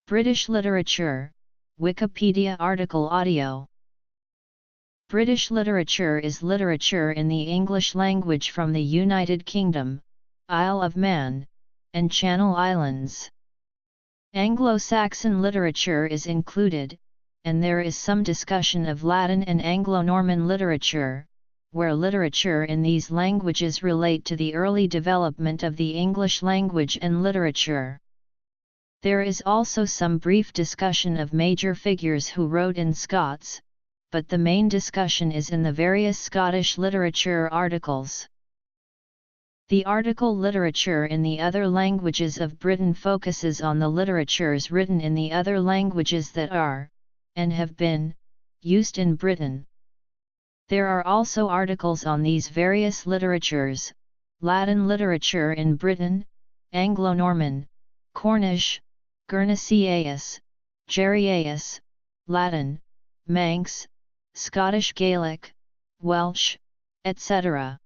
British literature, Wikipedia article audio. British literature is literature in the English language from the United Kingdom, Isle of Man, and Channel Islands. Anglo-Saxon literature is included, and there is some discussion of Latin and Anglo-Norman literature, where literature in these languages relate to the early development of the English language and literature. There is also some brief discussion of major figures who wrote in Scots, but the main discussion is in the various Scottish literature articles. The article Literature in the Other Languages of Britain focuses on the literatures written in the other languages that are, and have been, used in Britain. There are also articles on these various literatures: Latin literature in Britain, Anglo-Norman, Cornish, Guernesiais, Geriaeus, Latin, Manx, Scottish Gaelic, Welsh, etc.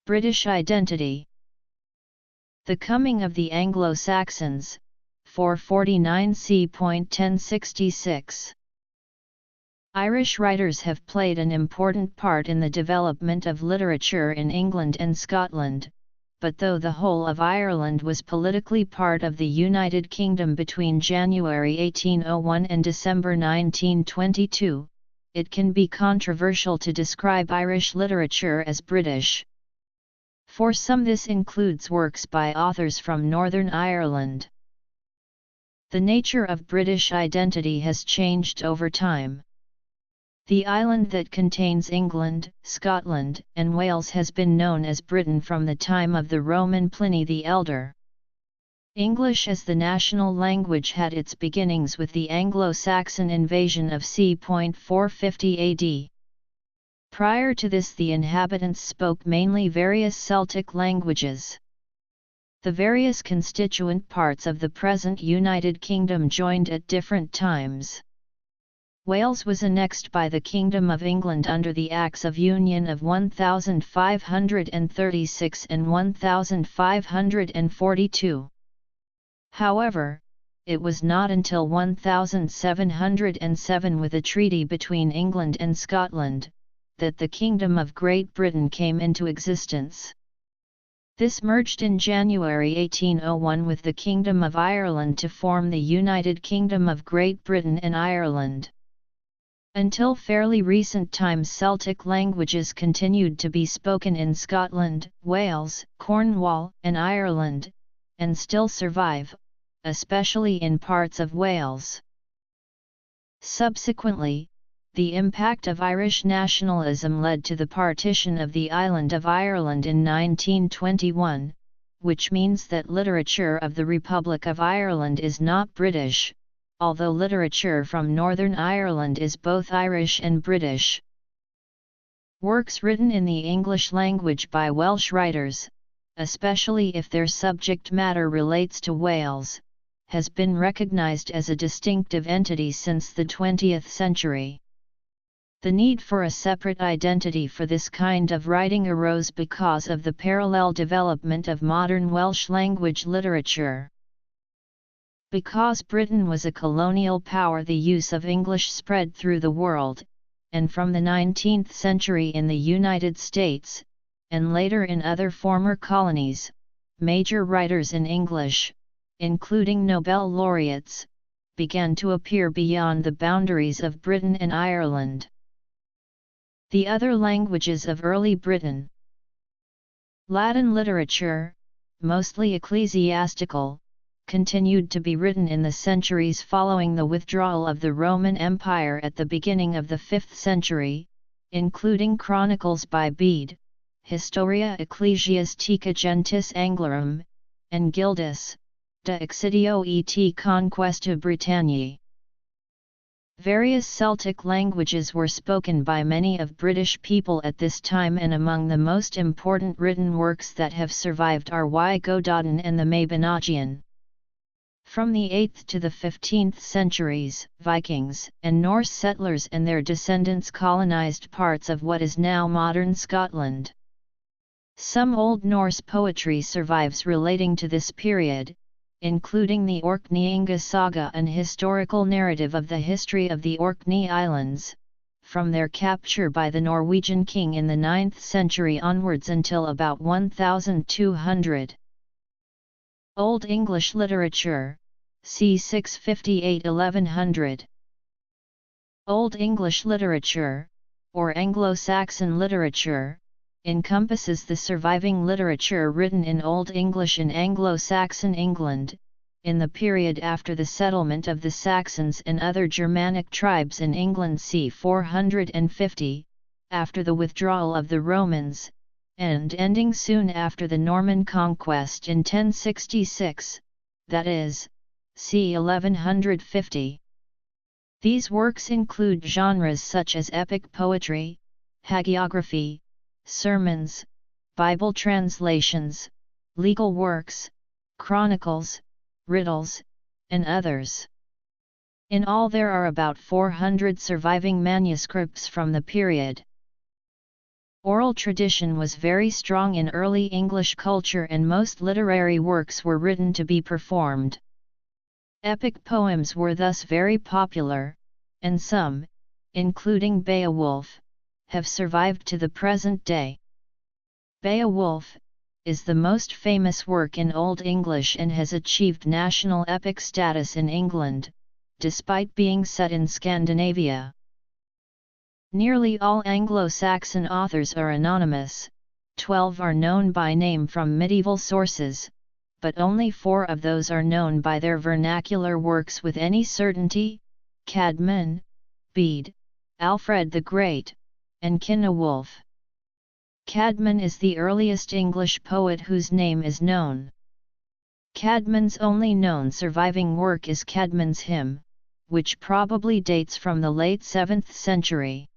British identity. The coming of the Anglo-Saxons, 449 c.1066. Irish writers have played an important part in the development of literature in England and Scotland, but though the whole of Ireland was politically part of the United Kingdom between January 1801 and December 1922, it can be controversial to describe Irish literature as British. For some, this includes works by authors from Northern Ireland. The nature of British identity has changed over time. The island that contains England, Scotland, and Wales has been known as Britain from the time of the Roman Pliny the Elder. English as the national language had its beginnings with the Anglo-Saxon invasion of c. 450 AD. Prior to this, the inhabitants spoke mainly various Celtic languages. The various constituent parts of the present United Kingdom joined at different times. Wales was annexed by the Kingdom of England under the Acts of Union of 1536 and 1542. However, it was not until 1707 with a treaty between England and Scotland, that the Kingdom of Great Britain came into existence. This merged in January 1801 with the Kingdom of Ireland to form the United Kingdom of Great Britain and Ireland. Until fairly recent times, Celtic languages continued to be spoken in Scotland, Wales, Cornwall, and Ireland, and still survive, especially in parts of Wales. Subsequently, the impact of Irish nationalism led to the partition of the island of Ireland in 1921, which means that literature of the Republic of Ireland is not British, although literature from Northern Ireland is both Irish and British. Works written in the English language by Welsh writers, especially if their subject matter relates to Wales, has been recognised as a distinctive entity since the 20th century. The need for a separate identity for this kind of writing arose because of the parallel development of modern Welsh language literature. Because Britain was a colonial power, the use of English spread through the world, and from the 19th century in the United States, and later in other former colonies, major writers in English, including Nobel laureates, began to appear beyond the boundaries of Britain and Ireland. The other languages of early Britain. Latin literature, mostly ecclesiastical, continued to be written in the centuries following the withdrawal of the Roman Empire at the beginning of the 5th century, including chronicles by Bede, Historia Ecclesiastica Gentis Anglorum, and Gildas, de Excidio et Conquesta Britanniae. Various Celtic languages were spoken by many of British people at this time, and among the most important written works that have survived are Y Gododdin and the Mabinogion. From the 8th to the 15th centuries, Vikings and Norse settlers and their descendants colonized parts of what is now modern Scotland. Some Old Norse poetry survives relating to this period, including the Orkneyinga saga, an historical narrative of the history of the Orkney Islands, from their capture by the Norwegian king in the 9th century onwards until about 1200. Old English literature, c. 658–1100. Old English literature, or Anglo-Saxon literature, encompasses the surviving literature written in Old English in Anglo-Saxon England, in the period after the settlement of the Saxons and other Germanic tribes in England c. 450, after the withdrawal of the Romans, and ending soon after the Norman conquest in 1066, that is, c. 1150. These works include genres such as epic poetry, hagiography, sermons, Bible translations, legal works, chronicles, riddles, and others. In all there are about 400 surviving manuscripts from the period. Oral tradition was very strong in early English culture and most literary works were written to be performed. Epic poems were thus very popular, and some, including Beowulf, have survived to the present day. Beowulf is the most famous work in Old English and has achieved national epic status in England, despite being set in Scandinavia. Nearly all Anglo-Saxon authors are anonymous, 12 are known by name from medieval sources, but only 4 of those are known by their vernacular works with any certainty: Caedmon, Bede, Alfred the Great, and Cynewulf. Caedmon is the earliest English poet whose name is known. Caedmon's only known surviving work is Caedmon's Hymn, which probably dates from the late 7th century.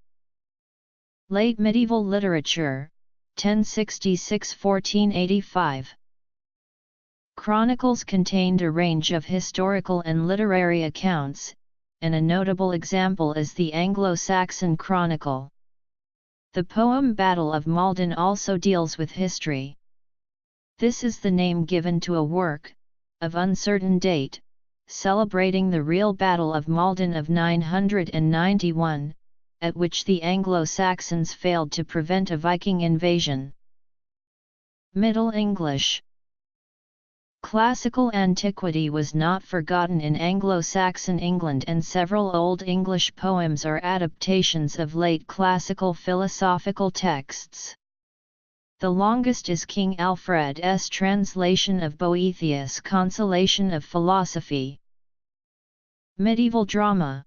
Late medieval literature, 1066–1485. Chronicles contained a range of historical and literary accounts, and a notable example is the Anglo-Saxon Chronicle. The poem Battle of Maldon also deals with history. This is the name given to a work, of uncertain date, celebrating the real Battle of Maldon of 991, at which the Anglo-Saxons failed to prevent a Viking invasion. Middle English. Classical antiquity was not forgotten in Anglo-Saxon England, and several Old English poems are adaptations of late classical philosophical texts. The longest is King Alfred's translation of Boethius' Consolation of Philosophy. Medieval drama.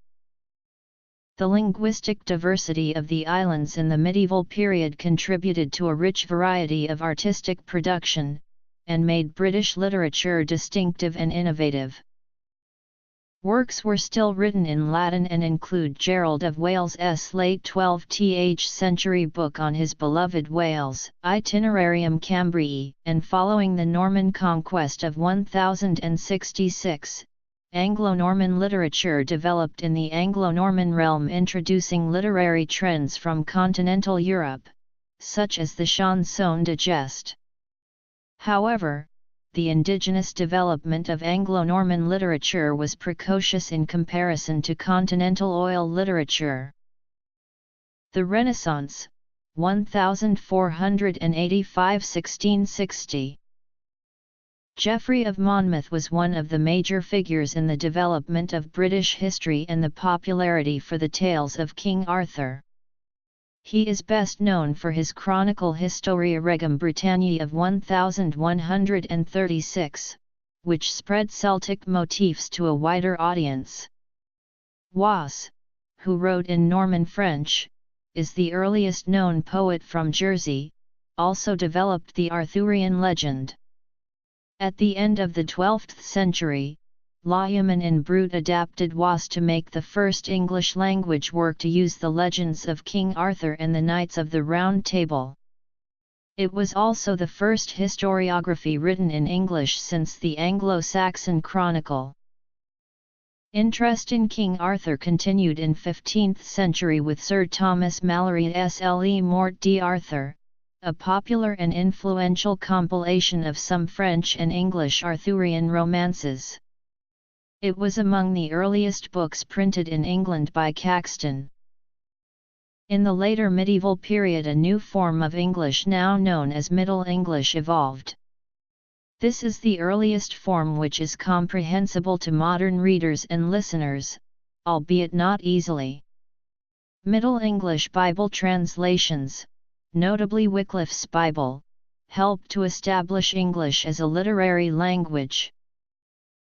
The linguistic diversity of the islands in the medieval period contributed to a rich variety of artistic production, and made British literature distinctive and innovative. Works were still written in Latin and include Gerald of Wales's late 12th century book on his beloved Wales, Itinerarium Cambrii, and following the Norman conquest of 1066, Anglo-Norman literature developed in the Anglo-Norman realm, introducing literary trends from continental Europe, such as the chanson de geste. However, the indigenous development of Anglo-Norman literature was precocious in comparison to continental oil literature. The Renaissance, 1485–1660. Geoffrey of Monmouth was one of the major figures in the development of British history and the popularity for the tales of King Arthur. He is best known for his chronicle Historia Regum Britanniae of 1136, which spread Celtic motifs to a wider audience. Was, who wrote in Norman French, is the earliest known poet from Jersey, also developed the Arthurian legend. At the end of the 12th century, Lyman and Brute adapted Was to make the first English-language work to use the legends of King Arthur and the Knights of the Round Table. It was also the first historiography written in English since the Anglo-Saxon Chronicle. Interest in King Arthur continued in 15th century with Sir Thomas Malory's Le Morte d'Arthur, a popular and influential compilation of some French and English Arthurian romances. It was among the earliest books printed in England by Caxton. In the later medieval period, a new form of English now known as Middle English evolved. This is the earliest form which is comprehensible to modern readers and listeners, albeit not easily. Middle English Bible translations, notably Wycliffe's Bible, helped to establish English as a literary language.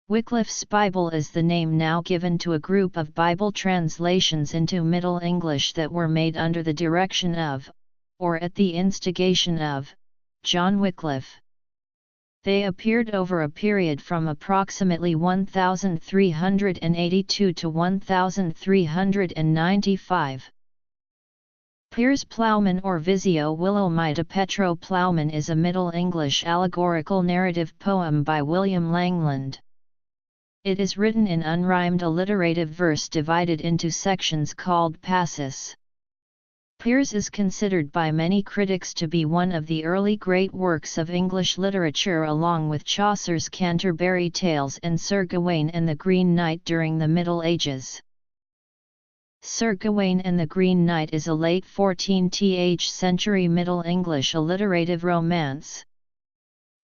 Wycliffe's Bible is the name now given to a group of Bible translations into Middle English that were made under the direction of, or at the instigation of, John Wycliffe. They appeared over a period from approximately 1382 to 1395. Piers Plowman or Visio Wilhelmita Petro Plowman is a Middle English allegorical narrative poem by William Langland. It is written in unrhymed alliterative verse divided into sections called passus. Piers is considered by many critics to be one of the early great works of English literature, along with Chaucer's Canterbury Tales and Sir Gawain and the Green Knight during the Middle Ages. Sir Gawain and the Green Knight is a late 14th century Middle English alliterative romance.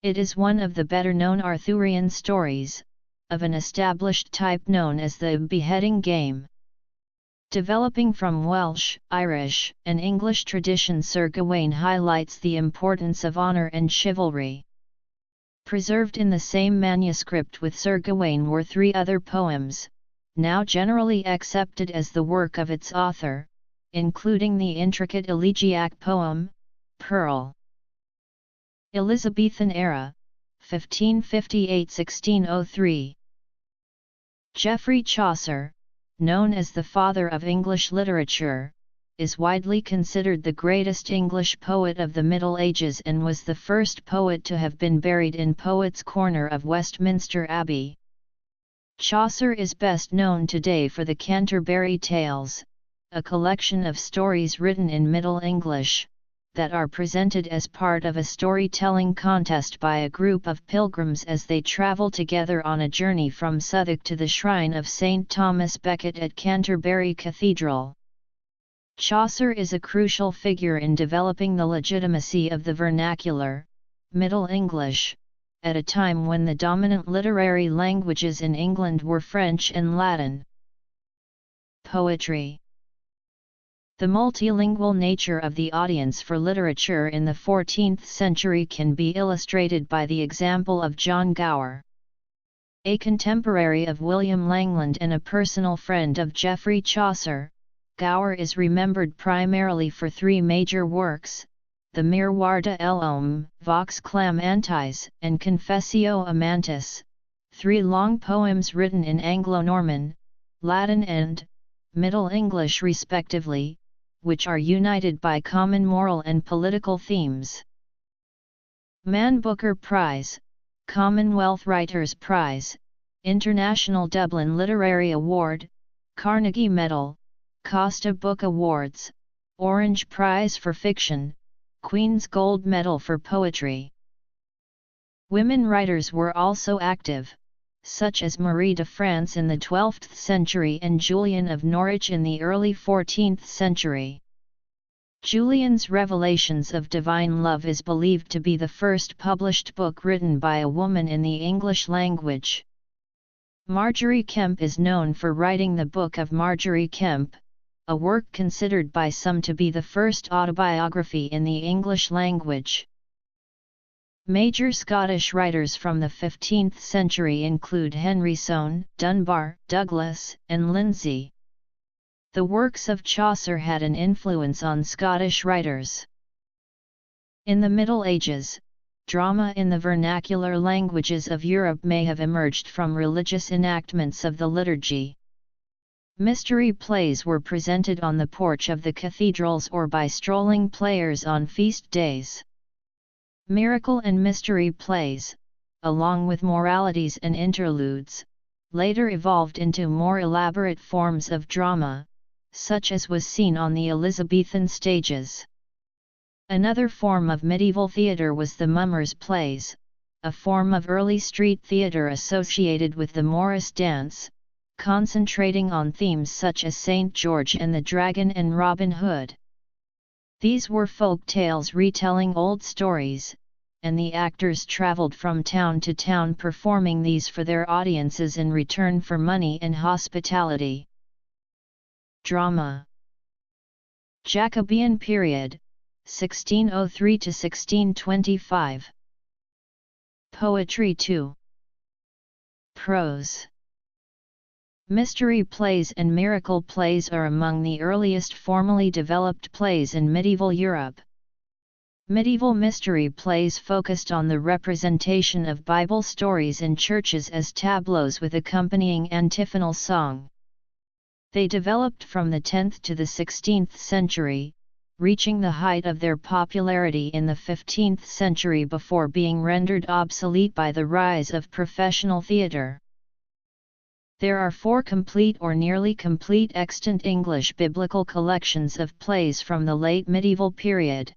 It is one of the better-known Arthurian stories, of an established type known as the beheading game. Developing from Welsh, Irish, and English tradition, Sir Gawain highlights the importance of honor and chivalry. Preserved in the same manuscript with Sir Gawain were 3 other poems, now generally accepted as the work of its author, including the intricate elegiac poem, Pearl. Elizabethan era, 1558–1603. Geoffrey Chaucer, known as the father of English literature, is widely considered the greatest English poet of the Middle Ages and was the first poet to have been buried in Poets' Corner of Westminster Abbey. Chaucer is best known today for the Canterbury Tales, a collection of stories written in Middle English, that are presented as part of a storytelling contest by a group of pilgrims as they travel together on a journey from Southwark to the shrine of St. Thomas Becket at Canterbury Cathedral. Chaucer is a crucial figure in developing the legitimacy of the vernacular, Middle English, at a time when the dominant literary languages in England were French and Latin. Poetry. The multilingual nature of the audience for literature in the 14th century can be illustrated by the example of John Gower. A contemporary of William Langland and a personal friend of Geoffrey Chaucer, Gower is remembered primarily for 3 major works, the Miroir de l'Homme, Vox Clamantis, and Confessio Amantis, 3 long poems written in Anglo-Norman, Latin and Middle English respectively, which are united by common moral and political themes. Man Booker Prize, Commonwealth Writers' Prize, International Dublin Literary Award, Carnegie Medal, Costa Book Awards, Orange Prize for Fiction, Queen's Gold Medal for Poetry. Women writers were also active, such as Marie de France in the 12th century and Julian of Norwich in the early 14th century. Julian's Revelations of Divine Love is believed to be the first published book written by a woman in the English language. Margery Kempe is known for writing the Book of Margery Kempe, a work considered by some to be the first autobiography in the English language. Major Scottish writers from the 15th century include Henry Soane, Dunbar, Douglas, and Lindsay. The works of Chaucer had an influence on Scottish writers. In the Middle Ages, drama in the vernacular languages of Europe may have emerged from religious enactments of the liturgy. Mystery plays were presented on the porch of the cathedrals or by strolling players on feast days. Miracle and mystery plays, along with moralities and interludes, later evolved into more elaborate forms of drama, such as was seen on the Elizabethan stages. Another form of medieval theatre was the mummers' plays, a form of early street theatre associated with the Morris dance, concentrating on themes such as St. George and the Dragon and Robin Hood. These were folk tales retelling old stories, and the actors traveled from town to town performing these for their audiences in return for money and hospitality. Drama. Jacobean period, 1603 to 1625. Poetry 2. Prose. Mystery plays and miracle plays are among the earliest formally developed plays in medieval Europe. Medieval mystery plays focused on the representation of Bible stories in churches as tableaus with accompanying antiphonal song. They developed from the 10th to the 16th century, reaching the height of their popularity in the 15th century before being rendered obsolete by the rise of professional theatre. There are 4 complete or nearly complete extant English biblical collections of plays from the late medieval period.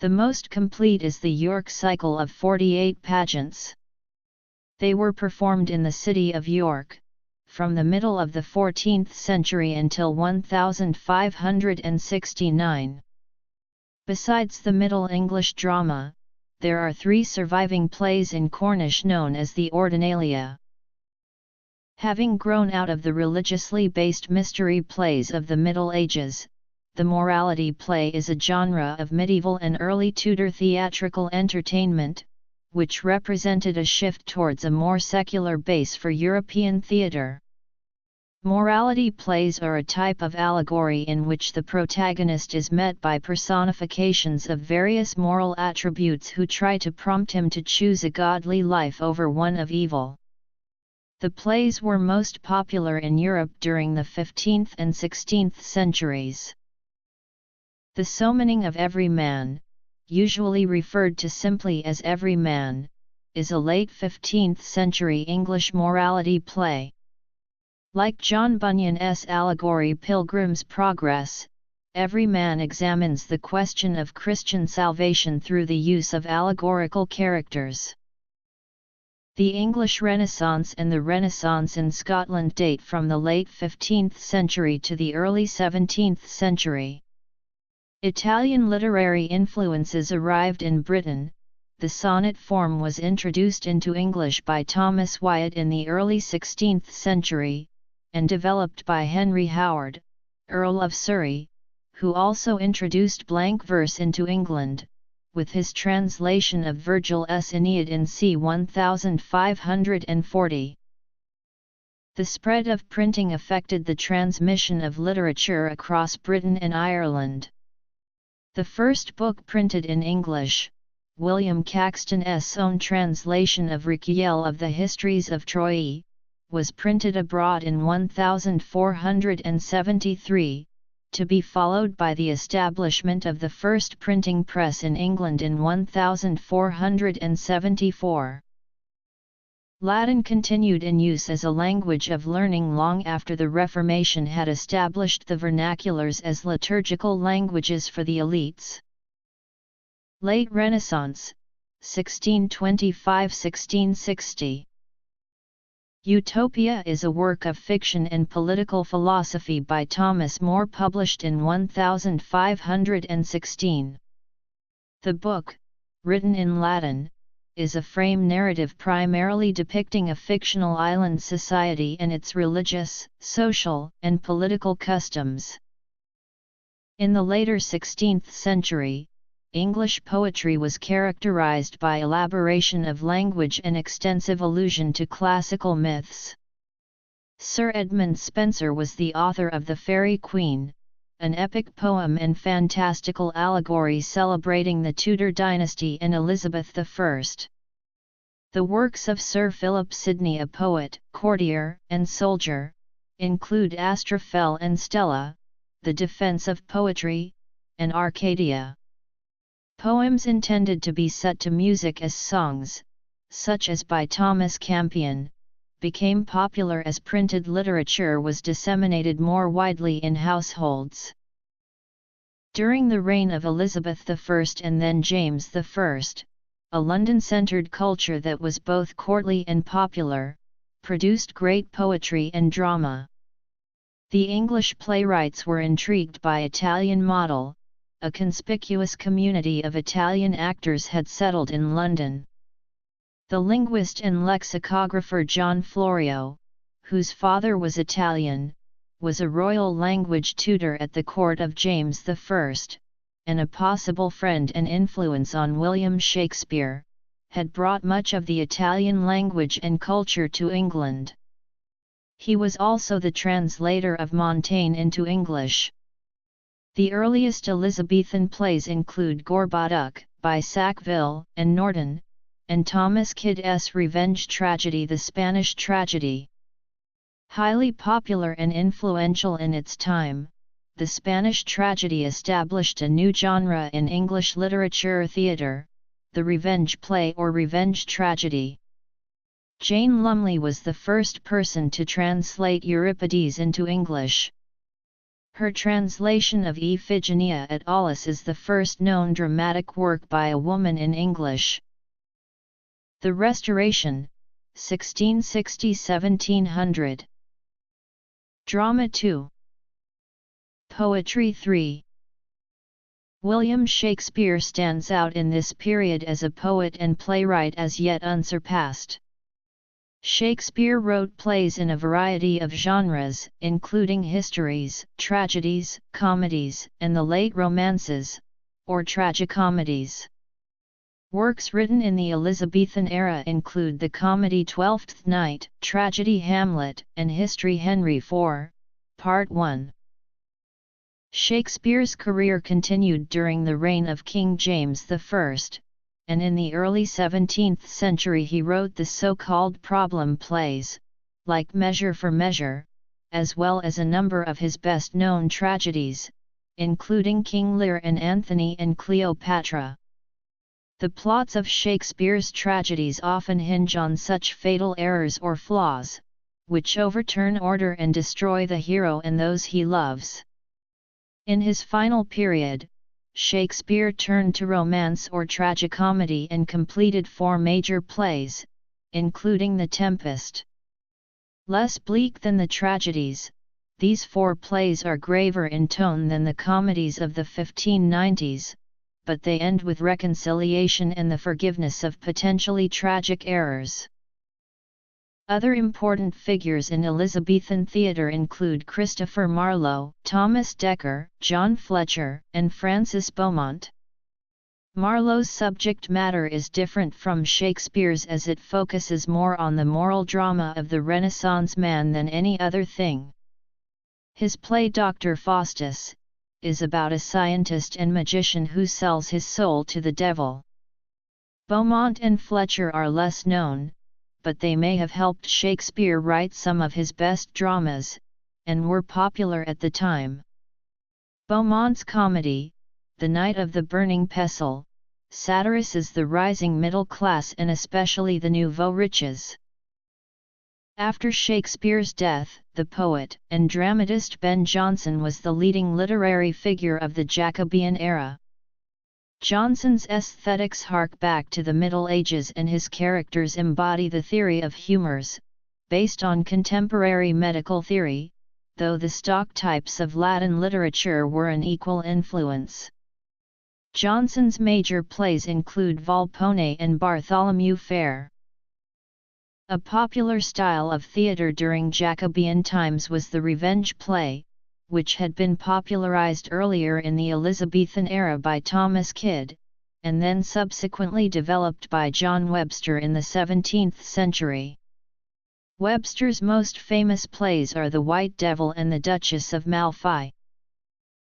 The most complete is the York Cycle of 48 pageants. They were performed in the city of York, from the middle of the 14th century until 1569. Besides the Middle English drama, there are 3 surviving plays in Cornish known as the Ordinalia. Having grown out of the religiously based mystery plays of the Middle Ages, the morality play is a genre of medieval and early Tudor theatrical entertainment, which represented a shift towards a more secular base for European theatre. Morality plays are a type of allegory in which the protagonist is met by personifications of various moral attributes who try to prompt him to choose a godly life over one of evil. The plays were most popular in Europe during the 15th and 16th centuries. The Somaning of Every Man, usually referred to simply as Every Man, is a late 15th century English morality play. Like John Bunyan's allegory Pilgrim's Progress, Every Man examines the question of Christian salvation through the use of allegorical characters. The English Renaissance and the Renaissance in Scotland date from the late 15th century to the early 17th century. Italian literary influences arrived in Britain. The sonnet form was introduced into English by Thomas Wyatt in the early 16th century, and developed by Henry Howard, Earl of Surrey, who also introduced blank verse into England, with his translation of Virgil's Aeneid in c. 1540. The spread of printing affected the transmission of literature across Britain and Ireland. The first book printed in English, William Caxton's own translation of Recueil of the Histories of Troye, was printed abroad in 1473, to be followed by the establishment of the first printing press in England in 1474. Latin continued in use as a language of learning long after the Reformation had established the vernaculars as liturgical languages for the elites. Late Renaissance, 1625–1660. Utopia is a work of fiction and political philosophy by Thomas More published in 1516. The book, written in Latin, is a frame narrative primarily depicting a fictional island society and its religious, social, and political customs. In the later 16th century, English poetry was characterized by elaboration of language and extensive allusion to classical myths. Sir Edmund Spenser was the author of The Faerie Queene, an epic poem and fantastical allegory celebrating the Tudor dynasty and Elizabeth I. The works of Sir Philip Sidney, a poet, courtier, and soldier, include Astrophel and Stella, The Defence of Poetry, and Arcadia. Poems intended to be set to music as songs, such as by Thomas Campion, became popular as printed literature was disseminated more widely in households. During the reign of Elizabeth I and then James I, a London-centred culture that was both courtly and popular, produced great poetry and drama. The English playwrights were intrigued by Italian model. A conspicuous community of Italian actors had settled in London. The linguist and lexicographer John Florio, whose father was Italian, was a royal language tutor at the court of James I, and a possible friend and influence on William Shakespeare, had brought much of the Italian language and culture to England. He was also the translator of Montaigne into English. The earliest Elizabethan plays include Gorboduc, by Sackville and Norton, and Thomas Kyd's revenge tragedy The Spanish Tragedy. Highly popular and influential in its time, the Spanish tragedy established a new genre in English literature theatre, the revenge play or revenge tragedy. Jane Lumley was the first person to translate Euripides into English. Her translation of Iphigenia at Aulis is the first known dramatic work by a woman in English. The Restoration, 1660–1700. Drama 2. Poetry 3. William Shakespeare stands out in this period as a poet and playwright as yet unsurpassed. Shakespeare wrote plays in a variety of genres, including histories, tragedies, comedies, and the late romances, or tragicomedies. Works written in the Elizabethan era include the comedy Twelfth Night, tragedy Hamlet, and history Henry IV, Part 1. Shakespeare's career continued during the reign of King James I, and in the early 17th century he wrote the so-called problem plays, like Measure for Measure, as well as a number of his best-known tragedies, including King Lear and Antony and Cleopatra. The plots of Shakespeare's tragedies often hinge on such fatal errors or flaws, which overturn order and destroy the hero and those he loves. In his final period, Shakespeare turned to romance or tragicomedy and completed 4 major plays, including The Tempest. Less bleak than the tragedies, these 4 plays are graver in tone than the comedies of the 1590s, but they end with reconciliation and the forgiveness of potentially tragic errors. Other important figures in Elizabethan theatre include Christopher Marlowe, Thomas Dekker, John Fletcher, and Francis Beaumont. Marlowe's subject matter is different from Shakespeare's as it focuses more on the moral drama of the Renaissance man than any other thing. His play Dr. Faustus is about a scientist and magician who sells his soul to the devil. Beaumont and Fletcher are less known, but they may have helped Shakespeare write some of his best dramas, and were popular at the time. Beaumont's comedy, The Knight of the Burning Pestle, satirizes the rising middle class and especially the nouveau riches. After Shakespeare's death, the poet and dramatist Ben Jonson was the leading literary figure of the Jacobean era. Jonson's aesthetics hark back to the Middle Ages and his characters embody the theory of humours, based on contemporary medical theory, though the stock types of Latin literature were an equal influence. Jonson's major plays include Volpone and Bartholomew Fair. A popular style of theatre during Jacobean times was the revenge play, which had been popularized earlier in the Elizabethan era by Thomas Kyd, and then subsequently developed by John Webster in the 17th century. Webster's most famous plays are The White Devil and The Duchess of Malfi.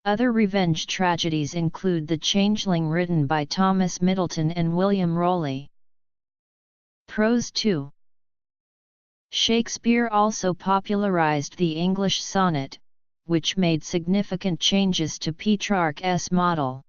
Other revenge tragedies include The Changeling written by Thomas Middleton and William Rowley. Prose 2. Shakespeare also popularized the English sonnet, which made significant changes to Petrarch's model.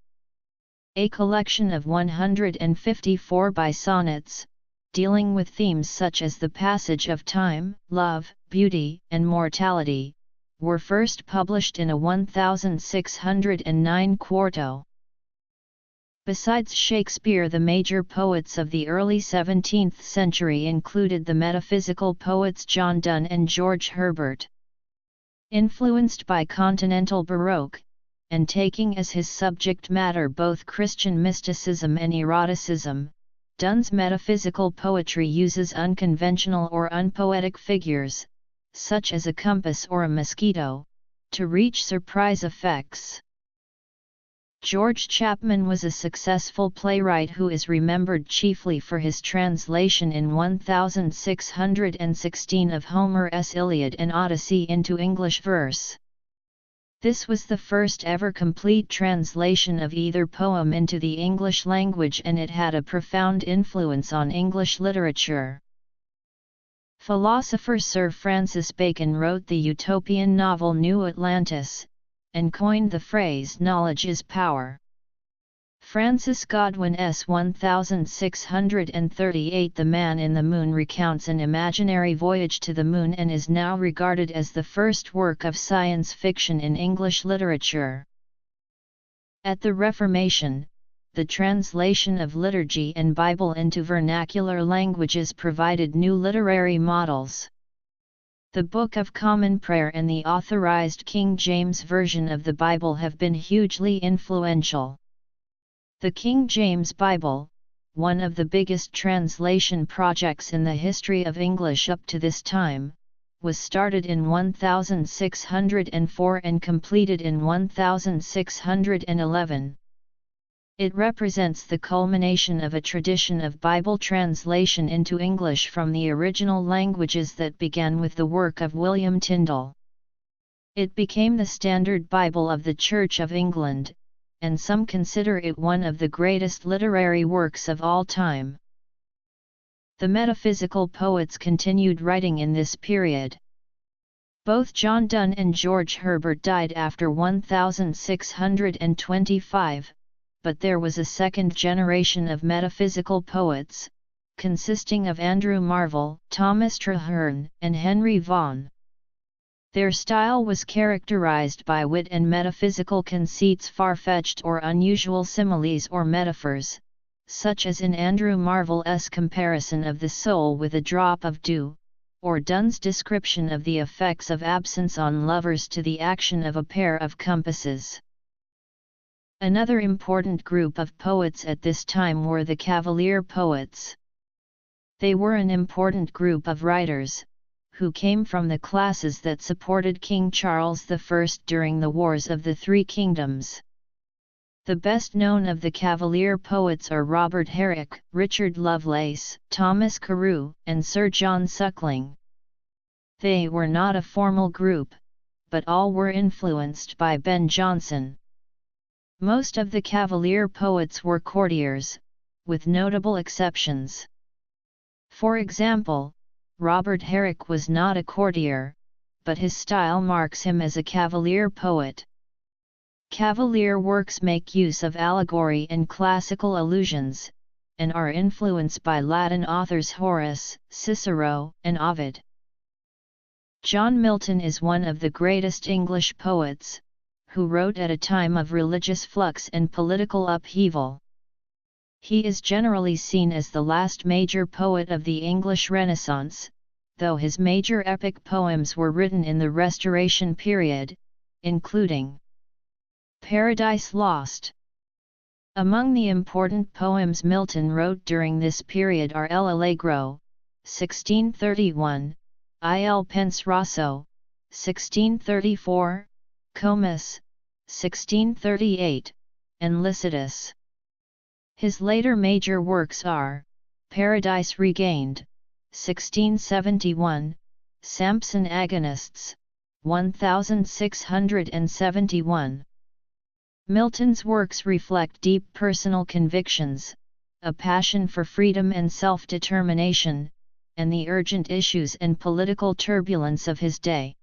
A collection of 154 sonnets, dealing with themes such as the passage of time, love, beauty, and mortality, were first published in a 1609 quarto. Besides Shakespeare, the major poets of the early 17th century included the metaphysical poets John Donne and George Herbert. Influenced by continental Baroque, and taking as his subject matter both Christian mysticism and eroticism, Donne's metaphysical poetry uses unconventional or unpoetic figures, such as a compass or a mosquito, to reach surprise effects. George Chapman was a successful playwright who is remembered chiefly for his translation in 1616 of Homer's Iliad and Odyssey into English verse. This was the first ever complete translation of either poem into the English language, and it had a profound influence on English literature. Philosopher Sir Francis Bacon wrote the utopian novel New Atlantis, and coined the phrase "knowledge is power." Francis Godwin's 1638 The Man in the Moon recounts an imaginary voyage to the moon and is now regarded as the first work of science fiction in English literature. At the Reformation, the translation of liturgy and Bible into vernacular languages provided new literary models. The Book of Common Prayer and the Authorized King James Version of the Bible have been hugely influential. The King James Bible, one of the biggest translation projects in the history of English up to this time, was started in 1604 and completed in 1611. It represents the culmination of a tradition of Bible translation into English from the original languages that began with the work of William Tyndale. It became the standard Bible of the Church of England, and some consider it one of the greatest literary works of all time. The metaphysical poets continued writing in this period. Both John Donne and George Herbert died after 1625, but there was a second generation of metaphysical poets, consisting of Andrew Marvell, Thomas Traherne, and Henry Vaughan. Their style was characterized by wit and metaphysical conceits, far-fetched or unusual similes or metaphors, such as in Andrew Marvell's comparison of the soul with a drop of dew, or Donne's description of the effects of absence on lovers to the action of a pair of compasses. Another important group of poets at this time were the Cavalier poets. They were an important group of writers, who came from the classes that supported King Charles I during the Wars of the Three Kingdoms. The best known of the Cavalier poets are Robert Herrick, Richard Lovelace, Thomas Carew, and Sir John Suckling. They were not a formal group, but all were influenced by Ben Jonson. Most of the Cavalier poets were courtiers, with notable exceptions. For example, Robert Herrick was not a courtier, but his style marks him as a Cavalier poet. Cavalier works make use of allegory and classical allusions, and are influenced by Latin authors Horace, Cicero, and Ovid. John Milton is one of the greatest English poets, who wrote at a time of religious flux and political upheaval. He is generally seen as the last major poet of the English Renaissance, though his major epic poems were written in the Restoration period, including Paradise Lost. Among the important poems Milton wrote during this period are El Allegro, 1631, Il Penseroso, 1634, Comus, 1638, and Lycidas. His later major works are Paradise Regained, 1671, Samson Agonists, 1671. Milton's works reflect deep personal convictions, a passion for freedom and self-determination, and the urgent issues and political turbulence of his day.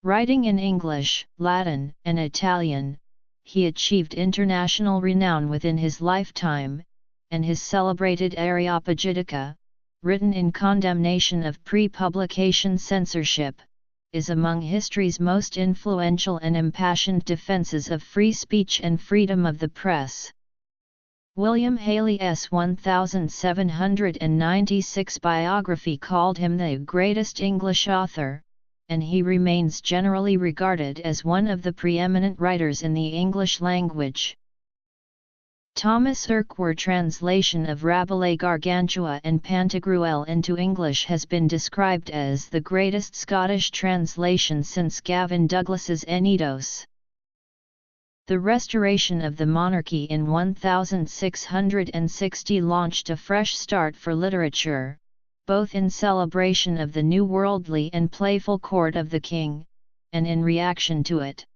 Writing in English, Latin, and Italian, he achieved international renown within his lifetime, and his celebrated Areopagitica, written in condemnation of pre-publication censorship, is among history's most influential and impassioned defenses of free speech and freedom of the press. William Haley's 1796 biography called him the greatest English author, and he remains generally regarded as one of the preeminent writers in the English language. Thomas Urquhart's translation of Rabelais' Gargantua and Pantagruel into English has been described as the greatest Scottish translation since Gavin Douglas's Ennidos. The restoration of the monarchy in 1660 launched a fresh start for literature, both in celebration of the new worldly and playful court of the king, and in reaction to it.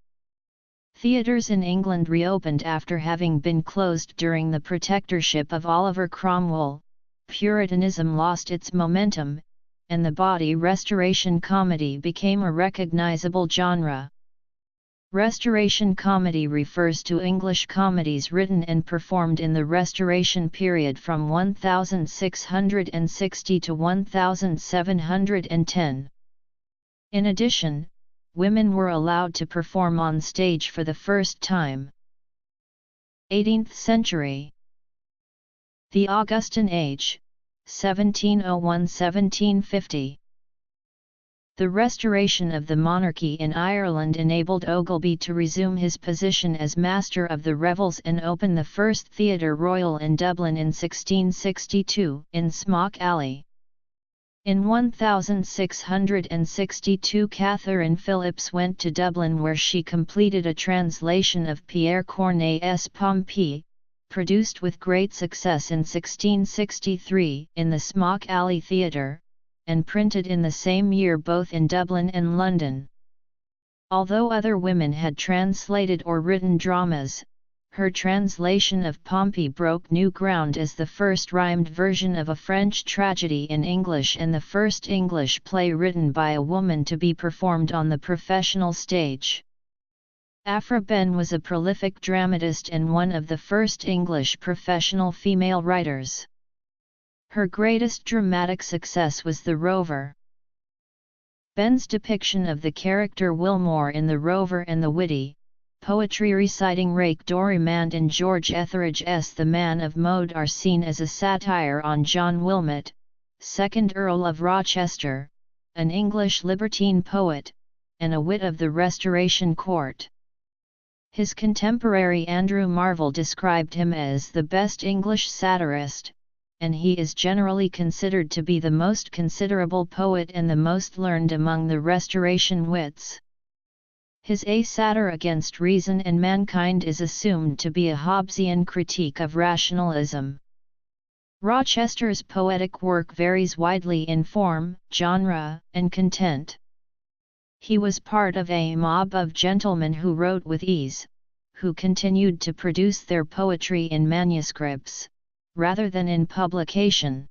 Theatres in England reopened after having been closed during the protectorship of Oliver Cromwell, Puritanism lost its momentum, and the bawdy Restoration comedy became a recognisable genre. Restoration comedy refers to English comedies written and performed in the Restoration period from 1660 to 1710. In addition, women were allowed to perform on stage for the first time. 18th century. The Augustan Age, 1701–1750. The restoration of the monarchy in Ireland enabled Ogilvy to resume his position as Master of the Revels and open the first Theatre Royal in Dublin in 1662, in Smock Alley. In 1662 Catherine Phillips went to Dublin where she completed a translation of Pierre Corneille's Pompey, produced with great success in 1663 in the Smock Alley Theatre, and printed in the same year both in Dublin and London. Although other women had translated or written dramas, her translation of Pompey broke new ground as the first rhymed version of a French tragedy in English and the first English play written by a woman to be performed on the professional stage. Aphra Behn was a prolific dramatist and one of the first English professional female writers. Her greatest dramatic success was The Rover. Behn's depiction of the character Wilmore in The Rover and the witty, poetry-reciting Rake Dorrimand and George Etheridge's The Man of Mode are seen as a satire on John Wilmot, 2nd Earl of Rochester, an English libertine poet, and a wit of the Restoration Court. His contemporary Andrew Marvell described him as the best English satirist, and he is generally considered to be the most considerable poet and the most learned among the Restoration wits. His A Satire Against Reason and Mankind is assumed to be a Hobbesian critique of rationalism. Rochester's poetic work varies widely in form, genre, and content. He was part of a mob of gentlemen who wrote with ease, who continued to produce their poetry in manuscripts, rather than in publication.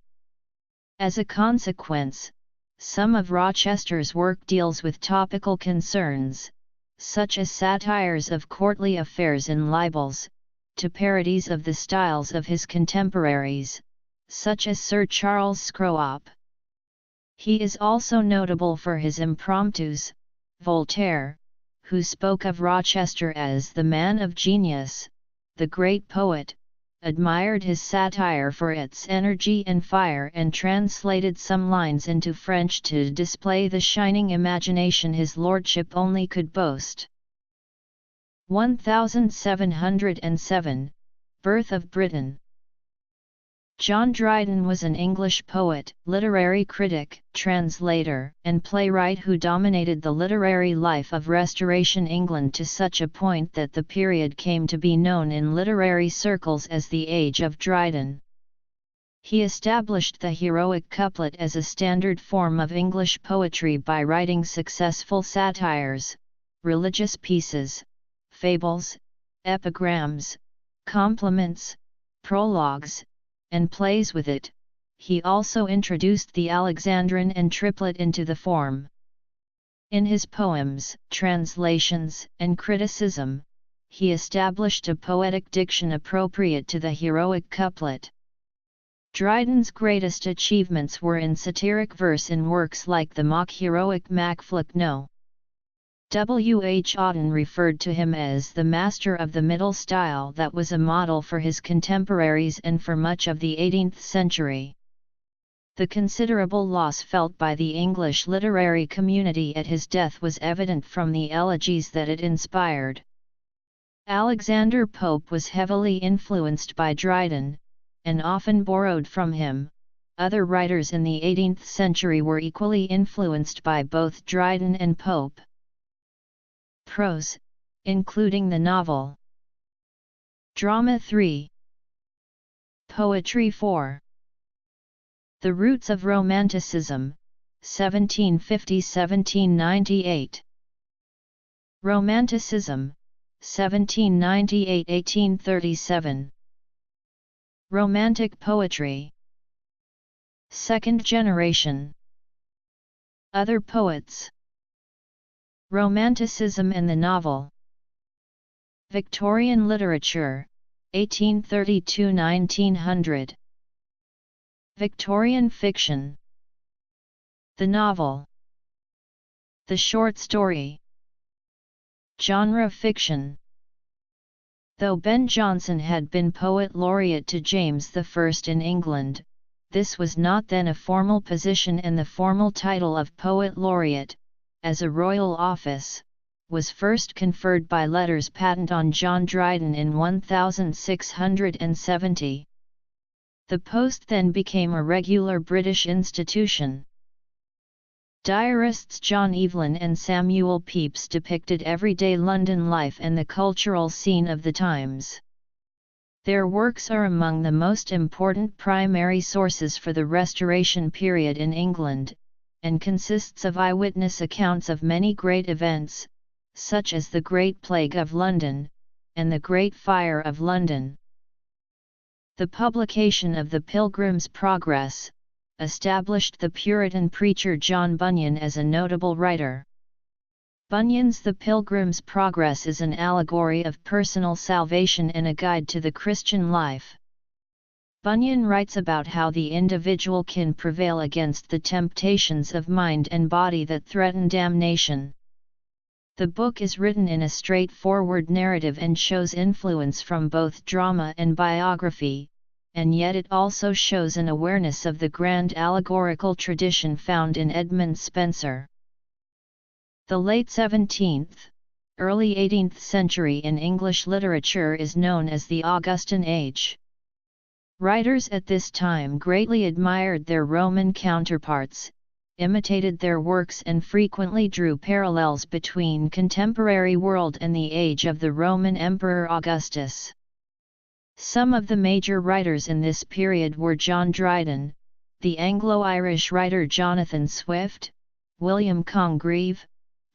As a consequence, some of Rochester's work deals with topical concerns, such as satires of courtly affairs and libels, to parodies of the styles of his contemporaries, such as Sir Charles Scrope. He is also notable for his impromptus. Voltaire, who spoke of Rochester as the man of genius, the great poet, admired his satire for its energy and fire and translated some lines into French to display the shining imagination his lordship only could boast. 1707, Birth of Britain. John Dryden was an English poet, literary critic, translator, and playwright who dominated the literary life of Restoration England to such a point that the period came to be known in literary circles as the Age of Dryden. He established the heroic couplet as a standard form of English poetry by writing successful satires, religious pieces, fables, epigrams, compliments, prologues, and plays with it. He also introduced the Alexandrine and triplet into the form. In his poems, translations, and criticism, he established a poetic diction appropriate to the heroic couplet. Dryden's greatest achievements were in satiric verse in works like the mock-heroic Macflip No. W. H. Auden referred to him as the master of the middle style that was a model for his contemporaries and for much of the 18th century. The considerable loss felt by the English literary community at his death was evident from the elegies that it inspired. Alexander Pope was heavily influenced by Dryden, and often borrowed from him. Other writers in the 18th century were equally influenced by both Dryden and Pope. Prose, including the novel. Drama 3. Poetry 4. The Roots of Romanticism, 1750–1798. Romanticism, 1798–1837. Romantic poetry. Second generation. Other poets. Romanticism and the novel. Victorian literature, 1830–1900. Victorian fiction. The novel. The short story. Genre fiction. Though Ben Jonson had been poet laureate to James I in England, this was not then a formal position, and the formal title of poet laureate, as a royal office, was first conferred by letters patent on John Dryden in 1670. The post then became a regular British institution. Diarists John Evelyn and Samuel Pepys depicted everyday London life and the cultural scene of the times. Their works are among the most important primary sources for the Restoration period in England, and consists of eyewitness accounts of many great events, such as the Great Plague of London, and the Great Fire of London. The publication of the Pilgrim's Progress established the Puritan preacher John Bunyan as a notable writer. Bunyan's The Pilgrim's Progress is an allegory of personal salvation and a guide to the Christian life. Bunyan writes about how the individual can prevail against the temptations of mind and body that threaten damnation. The book is written in a straightforward narrative and shows influence from both drama and biography, and yet it also shows an awareness of the grand allegorical tradition found in Edmund Spenser. The late 17th, early 18th century in English literature is known as the Augustan Age. Writers at this time greatly admired their Roman counterparts, imitated their works, and frequently drew parallels between contemporary world and the age of the Roman Emperor Augustus. Some of the major writers in this period were John Dryden, the Anglo-Irish writer Jonathan Swift, William Congreve,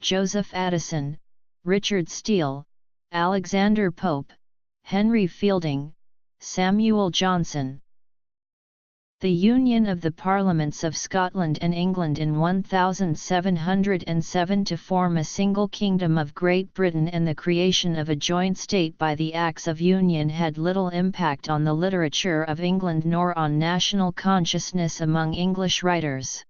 Joseph Addison, Richard Steele, Alexander Pope, Henry Fielding, Samuel Johnson. The union of the Parliaments of Scotland and England in 1707 to form a single kingdom of Great Britain and the creation of a joint state by the Acts of Union had little impact on the literature of England nor on national consciousness among English writers.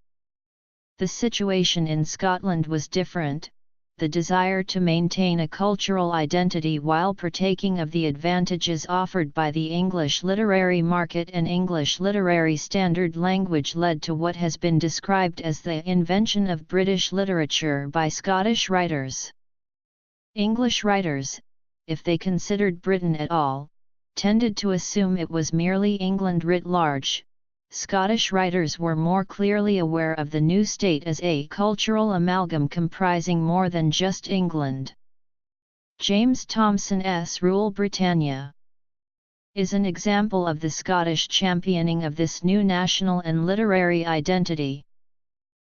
The situation in Scotland was different. The desire to maintain a cultural identity while partaking of the advantages offered by the English literary market and English literary standard language led to what has been described as the invention of British literature by Scottish writers. English writers, if they considered Britain at all, tended to assume it was merely England writ large. Scottish writers were more clearly aware of the new state as a cultural amalgam comprising more than just England. James Thomson's Rule Britannia is an example of the Scottish championing of this new national and literary identity.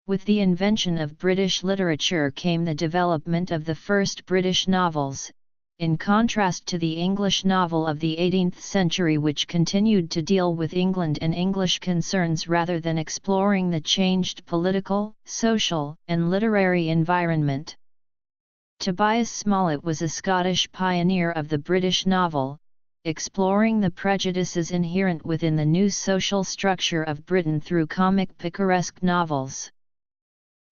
With the invention of British literature came the development of the first British novels, in contrast to the English novel of the 18th century, which continued to deal with England and English concerns rather than exploring the changed political, social, and literary environment. Tobias Smollett was a Scottish pioneer of the British novel, exploring the prejudices inherent within the new social structure of Britain through comic picaresque novels.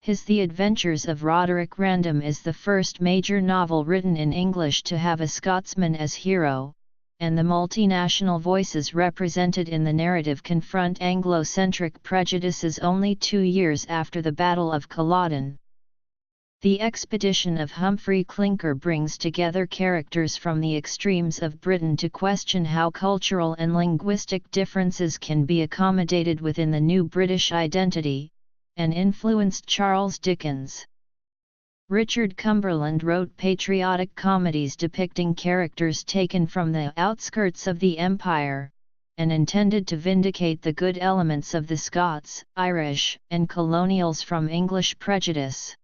His The Adventures of Roderick Random is the first major novel written in English to have a Scotsman as hero, and the multinational voices represented in the narrative confront Anglo-centric prejudices only 2 years after the Battle of Culloden. The expedition of Humphrey Clinker brings together characters from the extremes of Britain to question how cultural and linguistic differences can be accommodated within the new British identity, and influenced Charles Dickens. Richard Cumberland wrote patriotic comedies depicting characters taken from the outskirts of the Empire, and intended to vindicate the good elements of the Scots, Irish, and Colonials from English prejudice.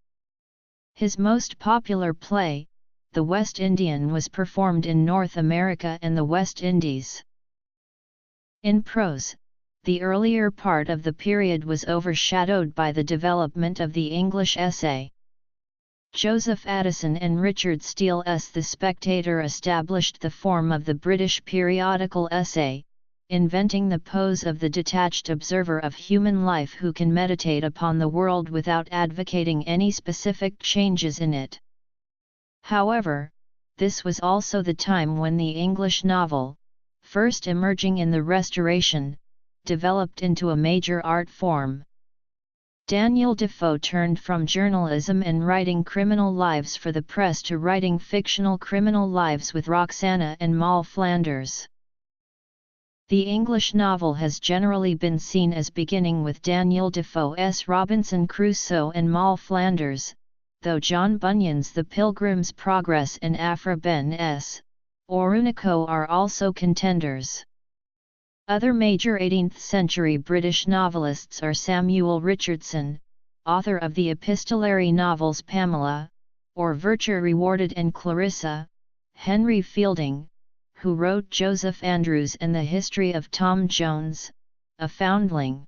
His most popular play, The West Indian, was performed in North America and the West Indies. In prose, the earlier part of the period was overshadowed by the development of the English essay. Joseph Addison and Richard Steele's The Spectator established the form of the British periodical essay, inventing the pose of the detached observer of human life who can meditate upon the world without advocating any specific changes in it. However, this was also the time when the English novel, first emerging in the Restoration, developed into a major art form. Daniel Defoe turned from journalism and writing criminal lives for the press to writing fictional criminal lives with Roxana and Moll Flanders. The English novel has generally been seen as beginning with Daniel Defoe's Robinson Crusoe and Moll Flanders, though John Bunyan's The Pilgrim's Progress and Aphra Behn's Oroonoko are also contenders. Other major 18th-century British novelists are Samuel Richardson, author of the epistolary novels Pamela, or Virtue Rewarded, and Clarissa; Henry Fielding, who wrote Joseph Andrews and the History of Tom Jones, a Foundling.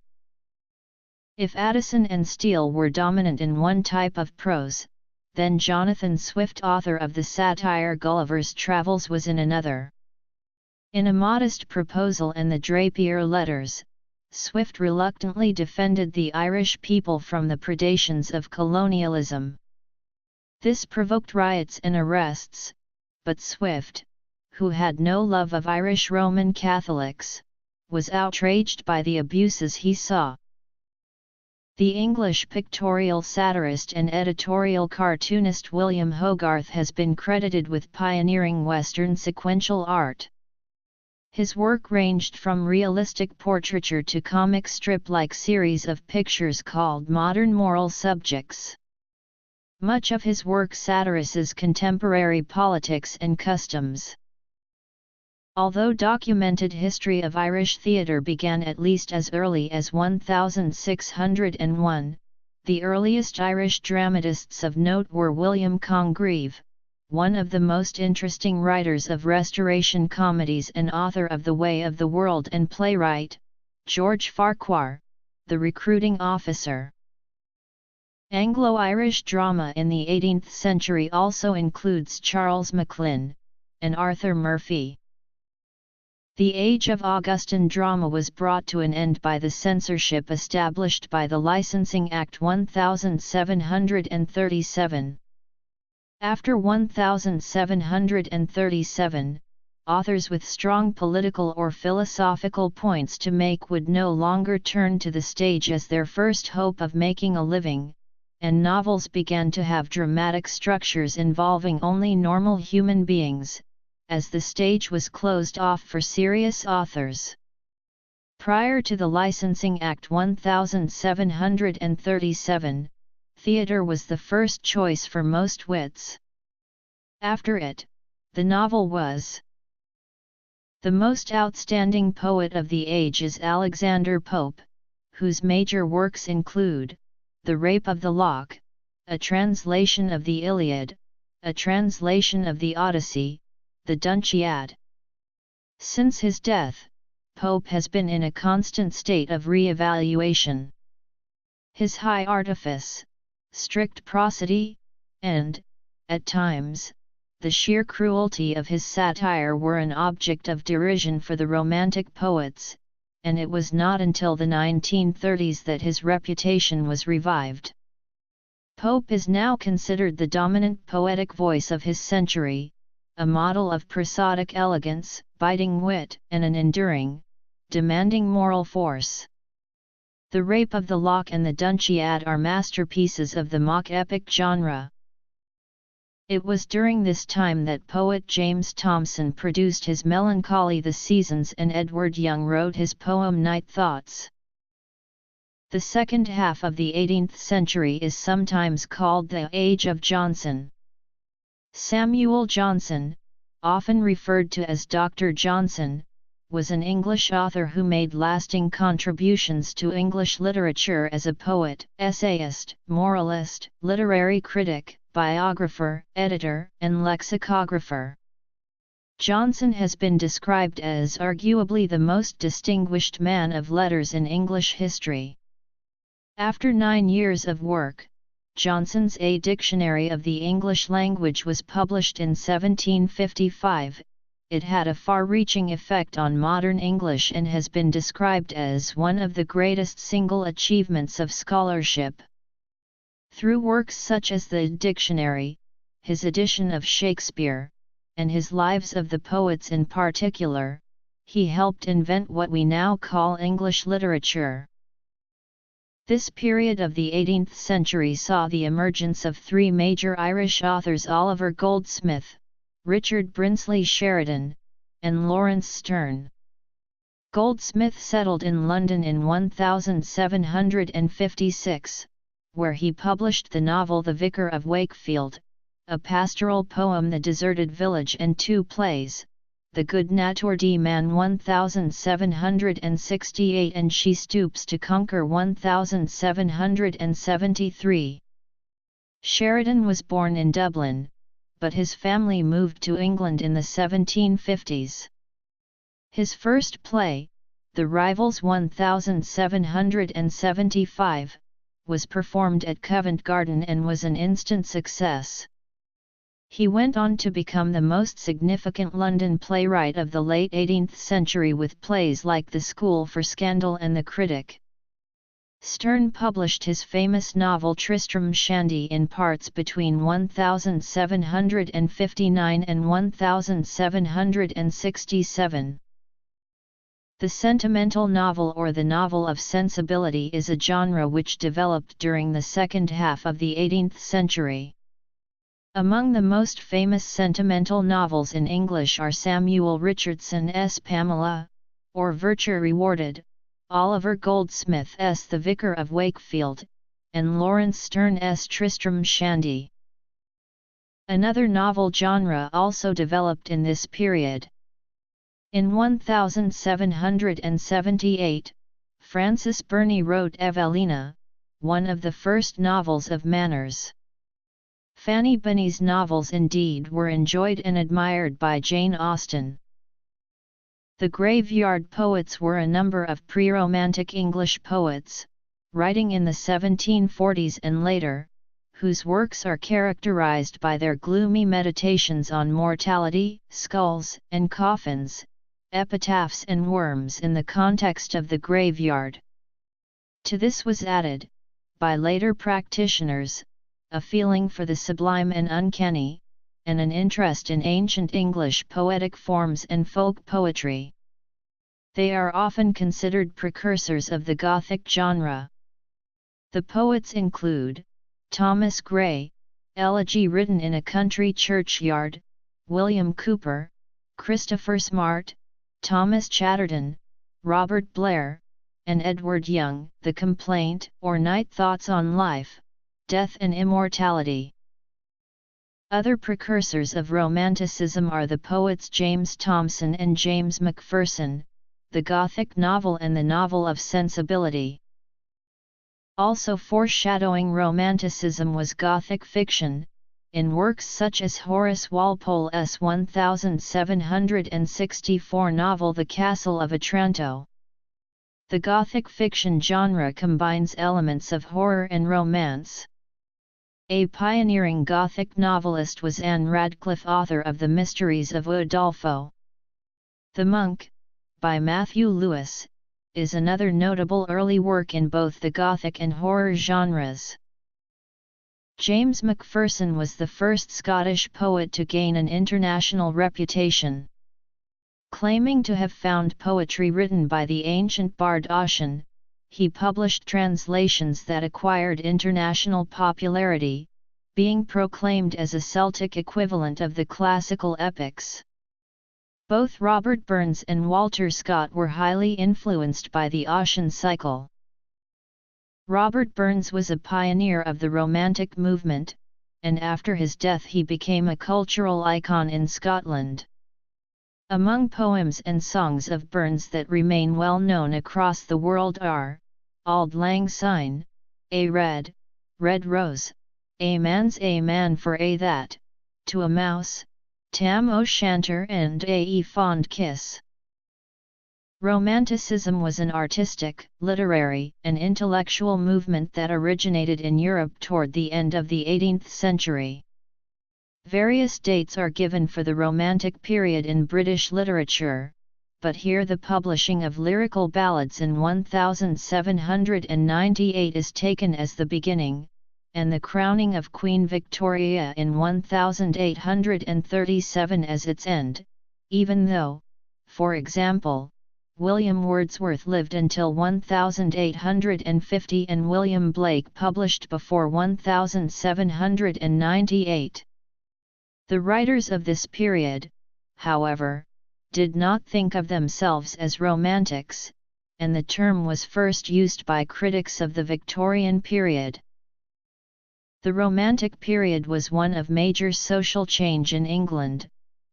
If Addison and Steele were dominant in one type of prose, then Jonathan Swift, author of the satire Gulliver's Travels, was in another. In A Modest Proposal and the Drapier Letters, Swift reluctantly defended the Irish people from the predations of colonialism. This provoked riots and arrests, but Swift, who had no love of Irish Roman Catholics, was outraged by the abuses he saw. The English pictorial satirist and editorial cartoonist William Hogarth has been credited with pioneering Western sequential art. His work ranged from realistic portraiture to comic strip-like series of pictures called modern moral subjects. Much of his work satirizes contemporary politics and customs. Although documented history of Irish theatre began at least as early as 1601, the earliest Irish dramatists of note were William Congreve, one of the most interesting writers of Restoration comedies and author of The Way of the World, and playwright, George Farquhar, the recruiting officer. Anglo-Irish drama in the 18th century also includes Charles MacLean and Arthur Murphy. The age of Augustan drama was brought to an end by the censorship established by the Licensing Act 1737. After 1737, authors with strong political or philosophical points to make would no longer turn to the stage as their first hope of making a living, and novels began to have dramatic structures involving only normal human beings, as the stage was closed off for serious authors. Prior to the Licensing Act 1737, theatre was the first choice for most wits. After it, the novel was. The most outstanding poet of the age is Alexander Pope, whose major works include The Rape of the Lock, a translation of the Iliad, a translation of the Odyssey, the Dunciad. Since his death, Pope has been in a constant state of re-evaluation. His high artifice, strict prosody, and, at times, the sheer cruelty of his satire were an object of derision for the Romantic poets, and it was not until the 1930s that his reputation was revived. Pope is now considered the dominant poetic voice of his century, a model of prosodic elegance, biting wit, and an enduring, demanding moral force. The Rape of the Lock and the Dunciad are masterpieces of the mock epic genre. It was during this time that poet James Thomson produced his melancholy The Seasons and Edward Young wrote his poem Night Thoughts. The second half of the 18th century is sometimes called the Age of Johnson. Samuel Johnson, often referred to as Dr. Johnson, was an English author who made lasting contributions to English literature as a poet, essayist, moralist, literary critic, biographer, editor, and lexicographer. Johnson has been described as arguably the most distinguished man of letters in English history. After 9 years of work, Johnson's A Dictionary of the English Language was published in 1755. It had a far-reaching effect on modern English and has been described as one of the greatest single achievements of scholarship. Through works such as the Dictionary, his edition of Shakespeare, and his Lives of the Poets in particular, he helped invent what we now call English literature. This period of the 18th century saw the emergence of 3 major Irish authors: Oliver Goldsmith, Richard Brinsley Sheridan, and Lawrence Sterne. Goldsmith settled in London in 1756, where he published the novel The Vicar of Wakefield, a pastoral poem The Deserted Village, and 2 plays, The Good Natured Man 1768 and She Stoops to Conquer 1773. Sheridan was born in Dublin, but his family moved to England in the 1750s. His first play, The Rivals 1775, was performed at Covent Garden and was an instant success. He went on to become the most significant London playwright of the late 18th century with plays like The School for Scandal and The Critic. Sterne published his famous novel Tristram Shandy in parts between 1759 and 1767. The sentimental novel or the novel of sensibility is a genre which developed during the second half of the 18th century. Among the most famous sentimental novels in English are Samuel Richardson's Pamela, or Virtue Rewarded, Oliver Goldsmith's The Vicar of Wakefield, and Lawrence Sterne's Tristram Shandy. Another novel genre also developed in this period. In 1778, Frances Burney wrote Evelina, one of the first novels of Manners. Fanny Burney's novels indeed were enjoyed and admired by Jane Austen. The Graveyard Poets were a number of pre-Romantic English poets, writing in the 1740s and later, whose works are characterized by their gloomy meditations on mortality, skulls and coffins, epitaphs and worms in the context of the graveyard. To this was added, by later practitioners, a feeling for the sublime and uncanny, and an interest in ancient English poetic forms and folk poetry. They are often considered precursors of the Gothic genre. The poets include Thomas Gray, Elegy Written in a Country Churchyard, William Cooper, Christopher Smart, Thomas Chatterton, Robert Blair, and Edward Young, The Complaint or Night Thoughts on Life, Death and Immortality. Other precursors of Romanticism are the poets James Thomson and James Macpherson, the Gothic novel and the novel of sensibility. Also foreshadowing Romanticism was Gothic fiction, in works such as Horace Walpole's 1764 novel The Castle of Otranto. The Gothic fiction genre combines elements of horror and romance. A pioneering Gothic novelist was Anne Radcliffe, author of The Mysteries of Udolpho. The Monk, by Matthew Lewis, is another notable early work in both the Gothic and horror genres. James Macpherson was the first Scottish poet to gain an international reputation. Claiming to have found poetry written by the ancient bard Ossian, he published translations that acquired international popularity, being proclaimed as a Celtic equivalent of the classical epics. Both Robert Burns and Walter Scott were highly influenced by the Ossian cycle. Robert Burns was a pioneer of the Romantic movement, and after his death he became a cultural icon in Scotland. Among poems and songs of Burns that remain well known across the world are Auld Lang Syne, A Red Rose, A Man's a Man for a That, To a Mouse, Tam O'Shanter and A Fond Kiss. Romanticism was an artistic, literary, and intellectual movement that originated in Europe toward the end of the 18th century. Various dates are given for the Romantic period in British literature, but here the publishing of lyrical ballads in 1798 is taken as the beginning, and the crowning of Queen Victoria in 1837 as its end, even though, for example, William Wordsworth lived until 1850 and William Blake published before 1798. The writers of this period, however, did not think of themselves as romantics, and the term was first used by critics of the Victorian period. The Romantic period was one of major social change in England,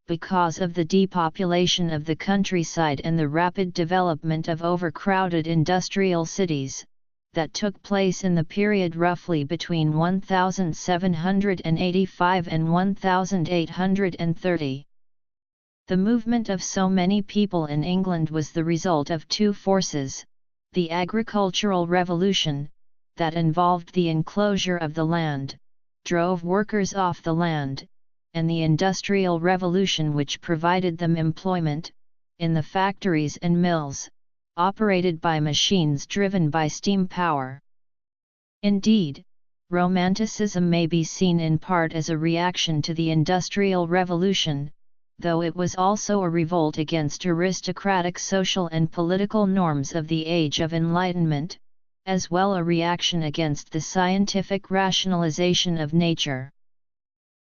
because of the depopulation of the countryside and the rapid development of overcrowded industrial cities, that took place in the period roughly between 1785 and 1830. The movement of so many people in England was the result of two forces: the agricultural revolution, that involved the enclosure of the land, drove workers off the land, and the Industrial Revolution, which provided them employment, in the factories and mills, operated by machines driven by steam power. Indeed, Romanticism may be seen in part as a reaction to the Industrial Revolution, though it was also a revolt against aristocratic social and political norms of the Age of Enlightenment, as well a reaction against the scientific rationalization of nature.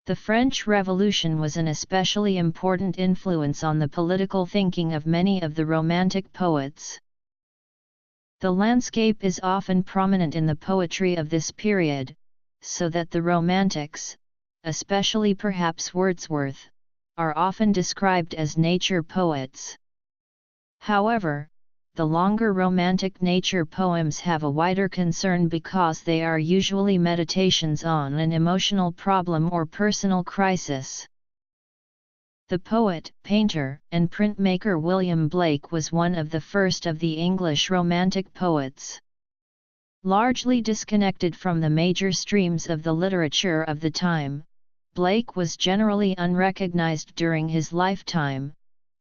The French Revolution was an especially important influence on the political thinking of many of the Romantic poets. The landscape is often prominent in the poetry of this period, so that the Romantics, especially perhaps Wordsworth, are often described as nature poets. However, the longer Romantic nature poems have a wider concern because they are usually meditations on an emotional problem or personal crisis. The poet, painter, and printmaker William Blake was one of the first of the English Romantic poets. Largely disconnected from the major streams of the literature of the time, Blake was generally unrecognized during his lifetime,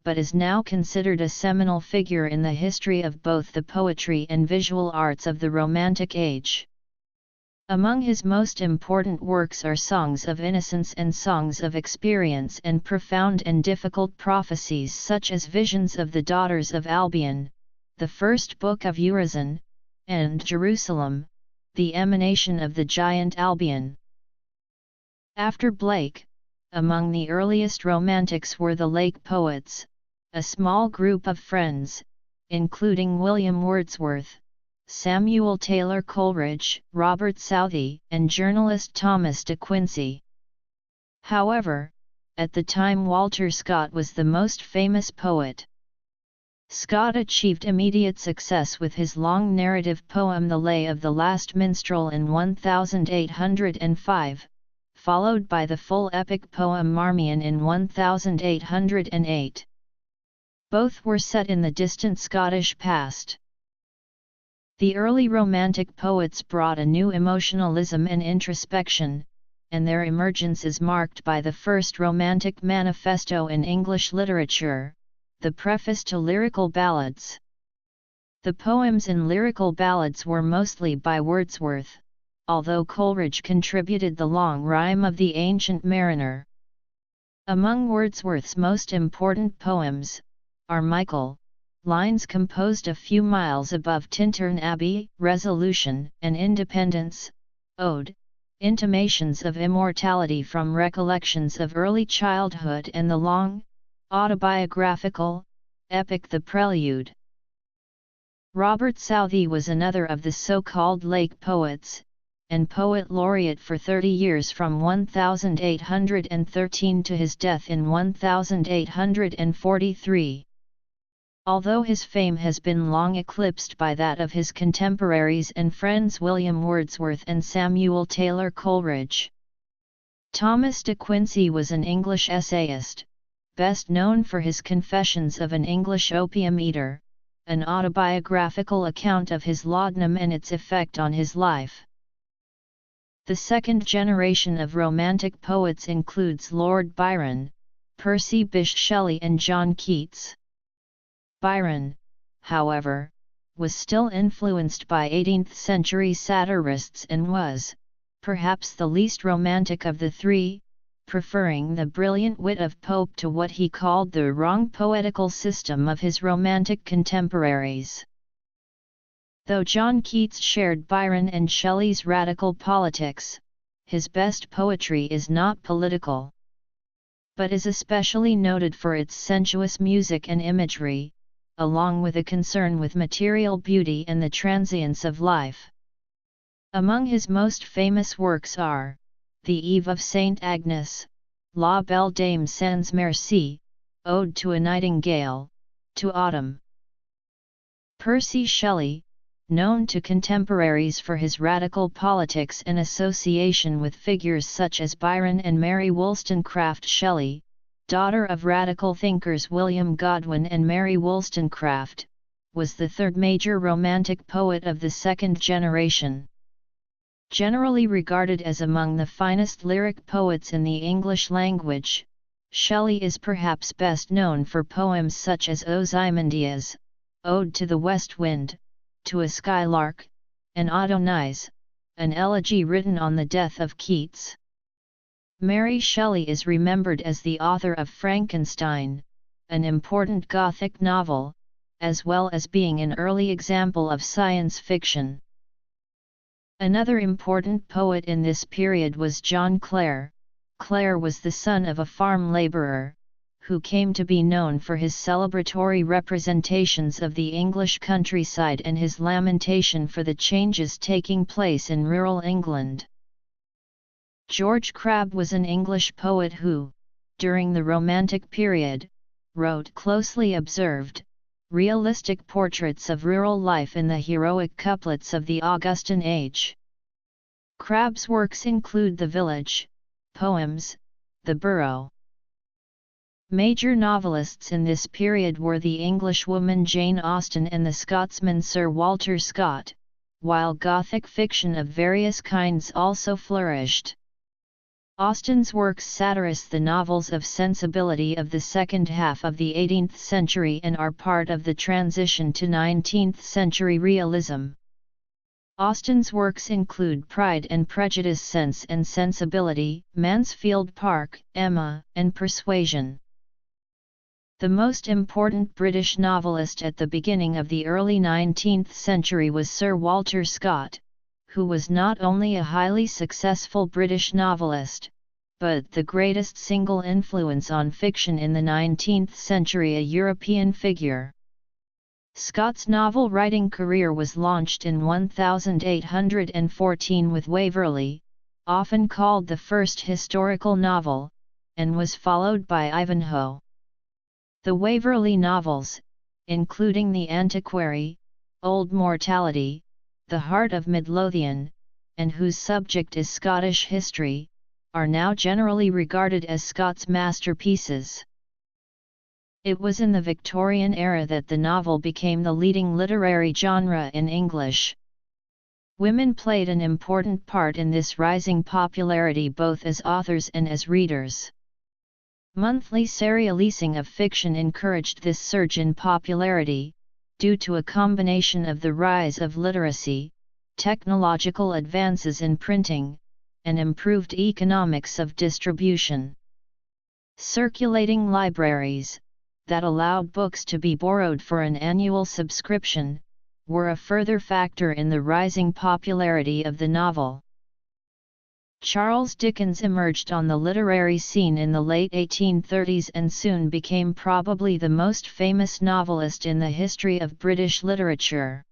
but is now considered a seminal figure in the history of both the poetry and visual arts of the Romantic Age. Among his most important works are Songs of Innocence and Songs of Experience and profound and difficult prophecies such as Visions of the Daughters of Albion, the First Book of Urizen, and Jerusalem, the Emanation of the Giant Albion. After Blake, among the earliest Romantics were the Lake Poets, a small group of friends, including William Wordsworth, Samuel Taylor Coleridge, Robert Southey, and journalist Thomas de Quincey. However, at the time Walter Scott was the most famous poet. Scott achieved immediate success with his long narrative poem The Lay of the Last Minstrel in 1805, followed by the full epic poem Marmion in 1808. Both were set in the distant Scottish past. The early Romantic poets brought a new emotionalism and introspection, and their emergence is marked by the first Romantic manifesto in English literature, the preface to lyrical ballads. The poems in lyrical ballads were mostly by Wordsworth, although Coleridge contributed the long rhyme of the Ancient Mariner. Among Wordsworth's most important poems are Michael, lines composed a few miles above Tintern Abbey, Resolution and Independence, Ode, intimations of immortality from recollections of early childhood, and the long, autobiographical, epic The Prelude. Robert Southey was another of the so-called Lake Poets, and poet laureate for 30 years from 1813 to his death in 1843. Although his fame has been long eclipsed by that of his contemporaries and friends William Wordsworth and Samuel Taylor Coleridge. Thomas de Quincey was an English essayist, best known for his Confessions of an English Opium Eater, an autobiographical account of his laudanum and its effect on his life. The second generation of Romantic poets includes Lord Byron, Percy Bysshe Shelley and John Keats. Byron, however, was still influenced by 18th-century satirists and was, perhaps the least romantic of the three, preferring the brilliant wit of Pope to what he called the wrong poetical system of his Romantic contemporaries. Though John Keats shared Byron and Shelley's radical politics, his best poetry is not political, but is especially noted for its sensuous music and imagery, along with a concern with material beauty and the transience of life. Among his most famous works are The Eve of Saint Agnes, La Belle Dame sans Merci, Ode to a Nightingale, To Autumn. Percy Shelley, known to contemporaries for his radical politics and association with figures such as Byron and Mary Wollstonecraft Shelley, daughter of radical thinkers William Godwin and Mary Wollstonecraft, was the third major Romantic poet of the second generation. Generally regarded as among the finest lyric poets in the English language, Shelley is perhaps best known for poems such as Ozymandias, Ode to the West Wind, To a Skylark, and Adonais, an elegy written on the death of Keats. Mary Shelley is remembered as the author of Frankenstein, an important Gothic novel, as well as being an early example of science fiction. Another important poet in this period was John Clare. Clare was the son of a farm labourer, who came to be known for his celebratory representations of the English countryside and his lamentation for the changes taking place in rural England. George Crabbe was an English poet who, during the Romantic period, wrote closely observed, realistic portraits of rural life in the heroic couplets of the Augustan age. Crabbe's works include The Village, Poems, The Borough. Major novelists in this period were the Englishwoman Jane Austen and the Scotsman Sir Walter Scott, while Gothic fiction of various kinds also flourished. Austen's works satirize the novels of sensibility of the second half of the 18th century and are part of the transition to 19th century realism. Austen's works include Pride and Prejudice, Sense and Sensibility, Mansfield Park, Emma, and Persuasion. The most important British novelist at the beginning of the early 19th century was Sir Walter Scott, who was not only a highly successful British novelist, but the greatest single influence on fiction in the 19th century, a European figure. Scott's novel writing career was launched in 1814 with Waverley, often called the first historical novel, and was followed by Ivanhoe. The Waverley novels, including The Antiquary, Old Mortality, The Heart of Midlothian, and whose subject is Scottish history, are now generally regarded as Scott's masterpieces. It was in the Victorian era that the novel became the leading literary genre in English. Women played an important part in this rising popularity both as authors and as readers. Monthly serializing of fiction encouraged this surge in popularity, due to a combination of the rise of literacy, technological advances in printing, and improved economics of distribution. Circulating libraries, that allowed books to be borrowed for an annual subscription, were a further factor in the rising popularity of the novel. Charles Dickens emerged on the literary scene in the late 1830s and soon became probably the most famous novelist in the history of British literature.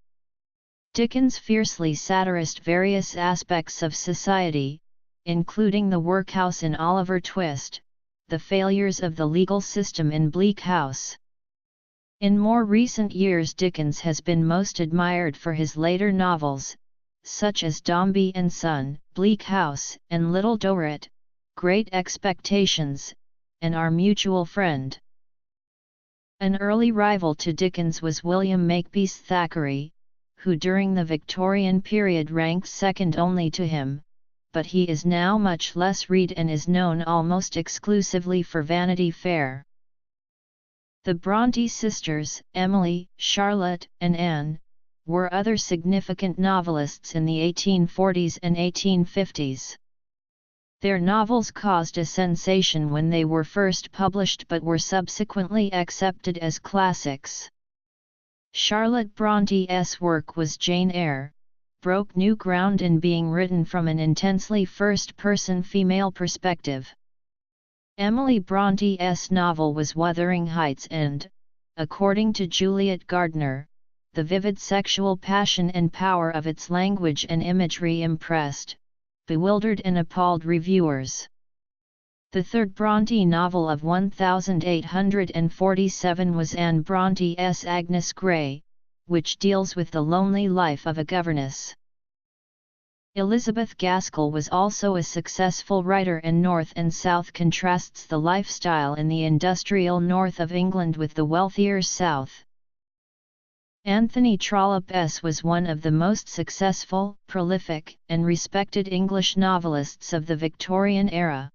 Dickens fiercely satirized various aspects of society, including the workhouse in Oliver Twist, the failures of the legal system in Bleak House. In more recent years, Dickens has been most admired for his later novels, such as Dombey and Son, Bleak House, and Little Dorrit, Great Expectations, and Our Mutual Friend. An early rival to Dickens was William Makepeace Thackeray, who during the Victorian period ranked second only to him, but he is now much less read and is known almost exclusively for Vanity Fair. The Bronte sisters, Emily, Charlotte, and Anne, were other significant novelists in the 1840s and 1850s. Their novels caused a sensation when they were first published but were subsequently accepted as classics. Charlotte Bronte's work was Jane Eyre, broke new ground in being written from an intensely first-person female perspective. Emily Bronte's novel was Wuthering Heights and, according to Juliet Gardner, the vivid sexual passion and power of its language and imagery impressed, bewildered and appalled reviewers. The third Bronte novel of 1847 was Anne Bronte's Agnes Grey, which deals with the lonely life of a governess. Elizabeth Gaskell was also a successful writer, and North and South contrasts the lifestyle in the industrial north of England with the wealthier south. Anthony Trollope was one of the most successful, prolific, and respected English novelists of the Victorian era.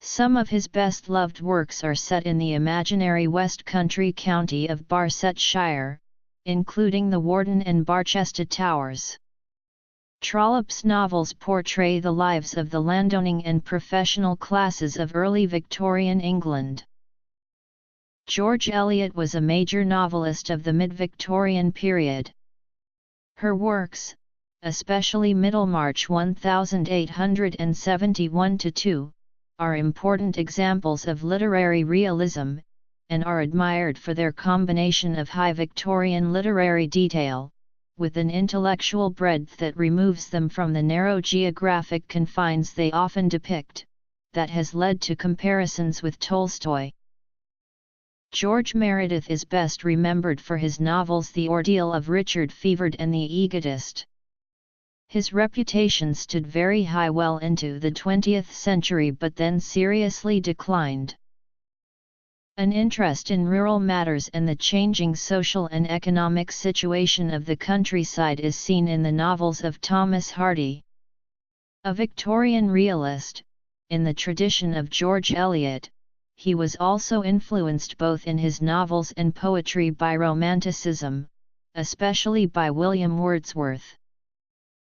Some of his best-loved works are set in the imaginary West Country county of Barsetshire, including The Warden and Barchester Towers. Trollope's novels portray the lives of the landowning and professional classes of early Victorian England. George Eliot was a major novelist of the mid-Victorian period. Her works, especially Middlemarch 1871-2, are important examples of literary realism, and are admired for their combination of high Victorian literary detail, with an intellectual breadth that removes them from the narrow geographic confines they often depict, that has led to comparisons with Tolstoy. George Meredith is best remembered for his novels The Ordeal of Richard Fevered and The Egotist. His reputation stood very high well into the 20th century but then seriously declined. An interest in rural matters and the changing social and economic situation of the countryside is seen in the novels of Thomas Hardy. A Victorian realist, in the tradition of George Eliot, he was also influenced both in his novels and poetry by Romanticism, especially by William Wordsworth.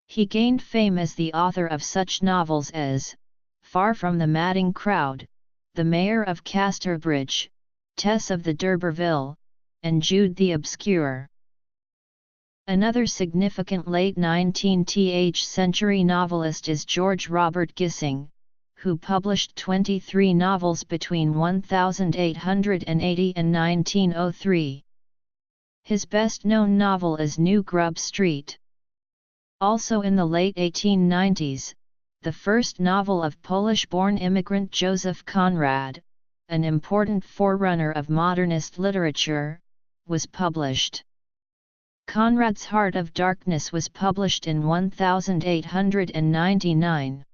He gained fame as the author of such novels as Far from the Madding Crowd, The Mayor of Casterbridge, Tess of the D'Urberville, and Jude the Obscure. Another significant late 19th century novelist is George Robert Gissing, who published 23 novels between 1880 and 1903. His best-known novel is New Grub Street. Also in the late 1890s, the first novel of Polish-born immigrant Joseph Conrad, an important forerunner of modernist literature, was published. Conrad's Heart of Darkness was published in 1899.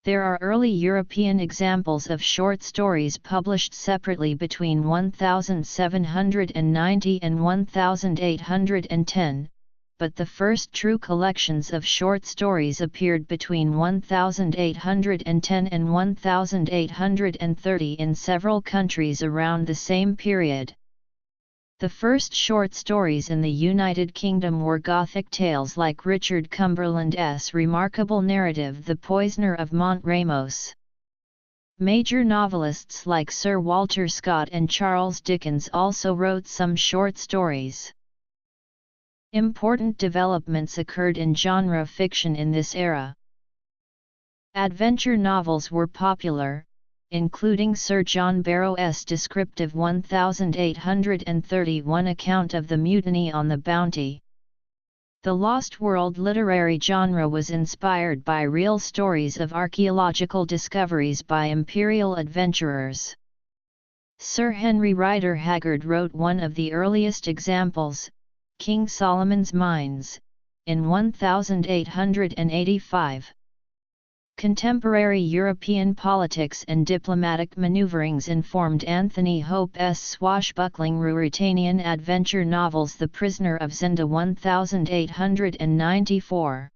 There are early European examples of short stories published separately between 1790 and 1810, but the first true collections of short stories appeared between 1810 and 1830 in several countries around the same period. The first short stories in the United Kingdom were Gothic tales like Richard Cumberland's remarkable narrative The Poisoner of Montremos. Major novelists like Sir Walter Scott and Charles Dickens also wrote some short stories. Important developments occurred in genre fiction in this era. Adventure novels were popular, including Sir John Barrow's descriptive 1831 account of the Mutiny on the Bounty. The Lost World literary genre was inspired by real stories of archaeological discoveries by imperial adventurers. Sir Henry Rider Haggard wrote one of the earliest examples, King Solomon's Mines, in 1885. Contemporary European politics and diplomatic maneuverings informed Anthony Hope's swashbuckling Ruritanian adventure novels The Prisoner of Zenda 1894.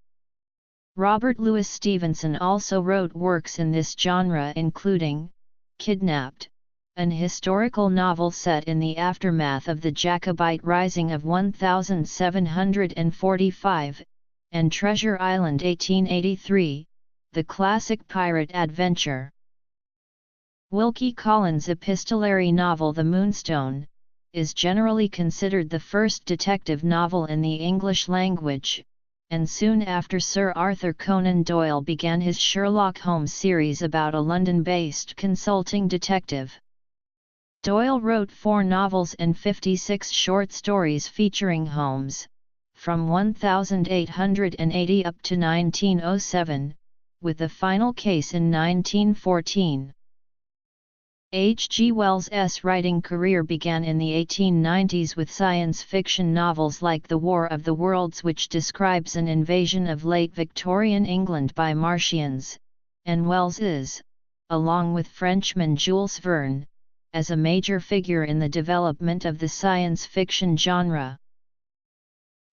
Robert Louis Stevenson also wrote works in this genre including Kidnapped, an historical novel set in the aftermath of the Jacobite Rising of 1745, and Treasure Island 1883. The classic pirate adventure. Wilkie Collins' epistolary novel The Moonstone, is generally considered the first detective novel in the English language, and soon after Sir Arthur Conan Doyle began his Sherlock Holmes series about a London-based consulting detective. Doyle wrote 4 novels and 56 short stories featuring Holmes, from 1880 up to 1907, with the final case in 1914. H. G. Wells's writing career began in the 1890s with science fiction novels like The War of the Worlds, which describes an invasion of late Victorian England by Martians, and Wells is, along with Frenchman Jules Verne, as a major figure in the development of the science fiction genre.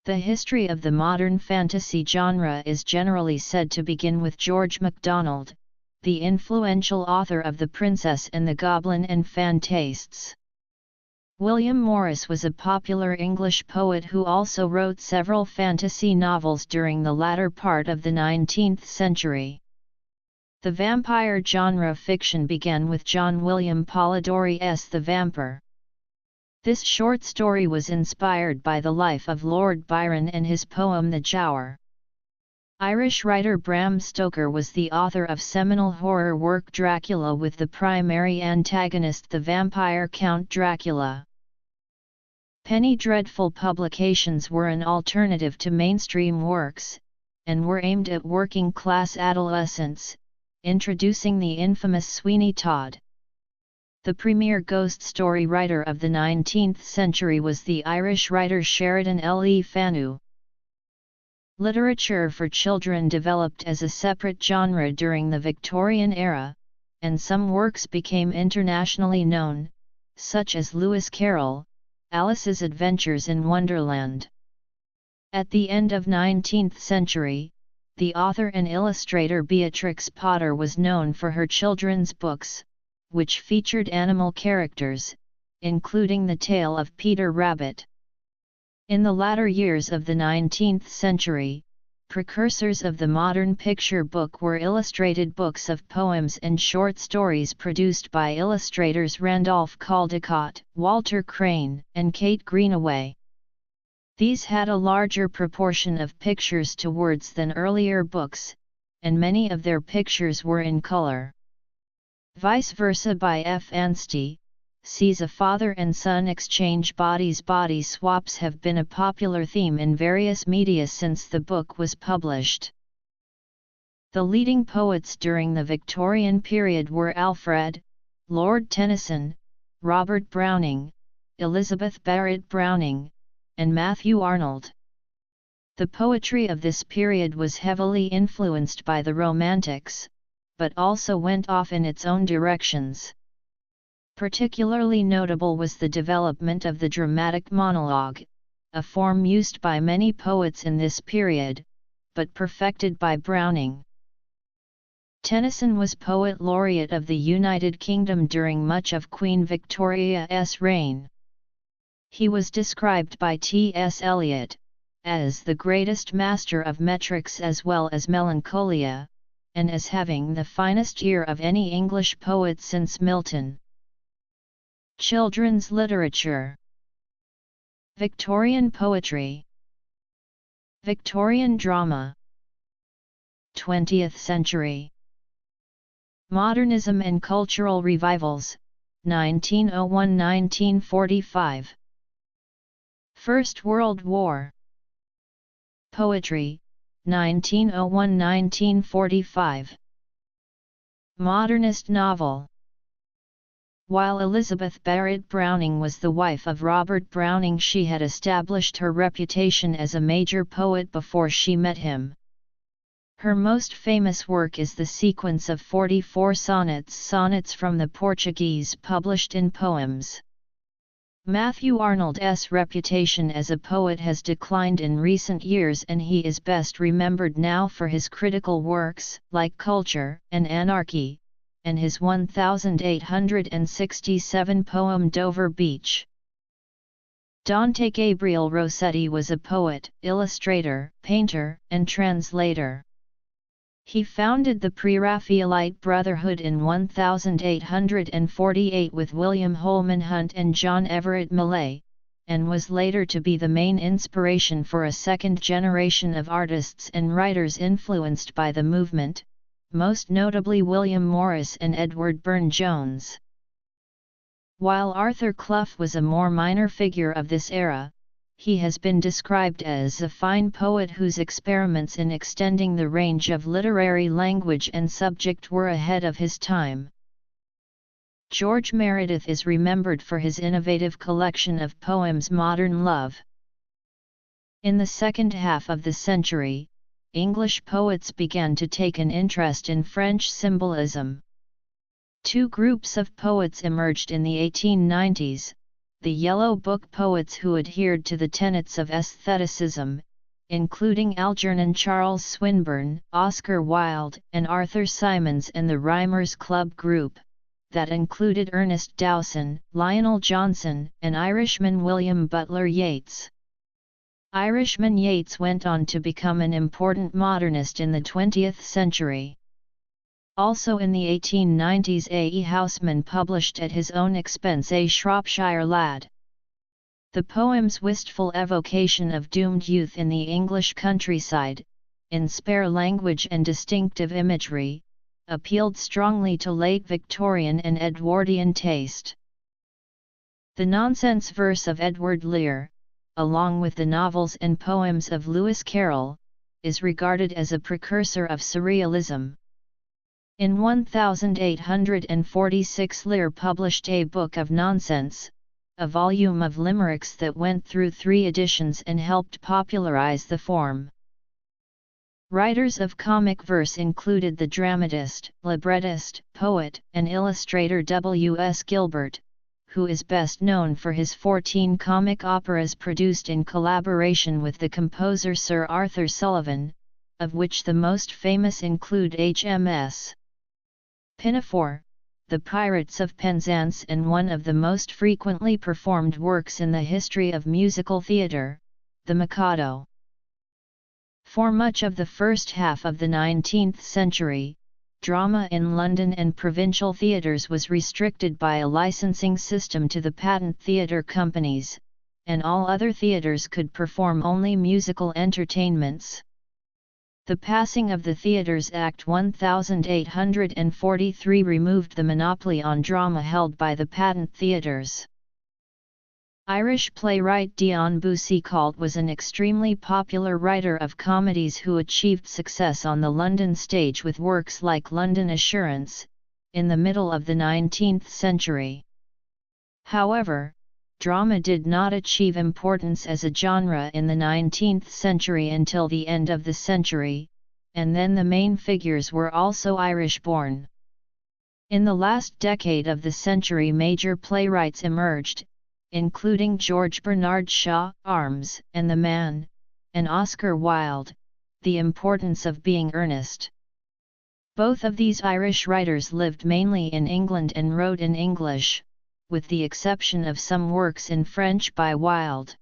The history of the modern fantasy genre is generally said to begin with George MacDonald, the influential author of The Princess and the Goblin and Phantastes. William Morris was a popular English poet who also wrote several fantasy novels during the latter part of the 19th century. The vampire genre fiction began with John William Polidori's The Vampire. This short story was inspired by the life of Lord Byron and his poem The Giaour. Irish writer Bram Stoker was the author of seminal horror work Dracula with the primary antagonist the vampire Count Dracula. Penny dreadful publications were an alternative to mainstream works, and were aimed at working-class adolescents, introducing the infamous Sweeney Todd. The premier ghost story writer of the 19th century was the Irish writer Sheridan L. E. Fanu. Literature for children developed as a separate genre during the Victorian era, and some works became internationally known, such as Lewis Carroll, Alice's Adventures in Wonderland. At the end of 19th century, the author and illustrator Beatrix Potter was known for her children's books, which featured animal characters, including the tale of Peter Rabbit. In the latter years of the 19th century, precursors of the modern picture book were illustrated books of poems and short stories produced by illustrators Randolph Caldecott, Walter Crane, and Kate Greenaway. These had a larger proportion of pictures to words than earlier books, and many of their pictures were in color. Vice Versa by F. Anstey, sees a father and son exchange bodies. Body swaps have been a popular theme in various media since the book was published. The leading poets during the Victorian period were Alfred, Lord Tennyson, Robert Browning, Elizabeth Barrett Browning, and Matthew Arnold. The poetry of this period was heavily influenced by the Romantics, but also went off in its own directions. Particularly notable was the development of the dramatic monologue, a form used by many poets in this period, but perfected by Browning. Tennyson was Poet Laureate of the United Kingdom during much of Queen Victoria's reign. He was described by T.S. Eliot as the greatest master of metrics as well as melancholia, and as having the finest ear of any English poet since Milton. Children's literature. Victorian poetry. Victorian drama. 20th century. Modernism and cultural revivals, 1901–1945. First World War. Poetry, 1901–1945. Modernist novel. While Elizabeth Barrett Browning was the wife of Robert Browning, she had established her reputation as a major poet before she met him. Her most famous work is the sequence of 44 sonnets from the Portuguese published in Poems. Matthew Arnold's reputation as a poet has declined in recent years, and he is best remembered now for his critical works, like Culture and Anarchy, and his 1867 poem Dover Beach. Dante Gabriel Rossetti was a poet, illustrator, painter, and translator. He founded the Pre-Raphaelite Brotherhood in 1848 with William Holman Hunt and John Everett Millay, and was later to be the main inspiration for a second generation of artists and writers influenced by the movement, most notably William Morris and Edward Burne-Jones. While Arthur Clough was a more minor figure of this era, he has been described as a fine poet whose experiments in extending the range of literary language and subject were ahead of his time. George Meredith is remembered for his innovative collection of poems Modern Love. In the second half of the century, English poets began to take an interest in French symbolism. Two groups of poets emerged in the 1890s. The Yellow Book poets who adhered to the tenets of aestheticism, including Algernon Charles Swinburne, Oscar Wilde, and Arthur Symons, and the Rhymers Club group, that included Ernest Dowson, Lionel Johnson, and Irishman William Butler Yeats. Irishman Yeats went on to become an important modernist in the 20th century. Also in the 1890s, A. E. Housman published at his own expense A Shropshire Lad. The poem's wistful evocation of doomed youth in the English countryside, in spare language and distinctive imagery, appealed strongly to late Victorian and Edwardian taste. The nonsense verse of Edward Lear, along with the novels and poems of Lewis Carroll, is regarded as a precursor of surrealism. In 1846 Lear published A Book of Nonsense, a volume of limericks that went through 3 editions and helped popularize the form. Writers of comic verse included the dramatist, librettist, poet, and illustrator W. S. Gilbert, who is best known for his 14 comic operas produced in collaboration with the composer Sir Arthur Sullivan, of which the most famous include HMS Pinafore, The Pirates of Penzance, and one of the most frequently performed works in the history of musical theatre, The Mikado. For much of the first half of the 19th century, drama in London and provincial theatres was restricted by a licensing system to the patent theatre companies, and all other theatres could perform only musical entertainments. The passing of the Theatres Act 1843 removed the monopoly on drama held by the patent theatres. Irish playwright Dion Boucicault was an extremely popular writer of comedies who achieved success on the London stage with works like London Assurance, in the middle of the 19th century. However, drama did not achieve importance as a genre in the 19th century until the end of the century, and then the main figures were also Irish-born. In the last decade of the century, major playwrights emerged, including George Bernard Shaw, Arms and the Man, and Oscar Wilde, The Importance of Being Earnest. Both of these Irish writers lived mainly in England and wrote in English, with the exception of some works in French by Wilde.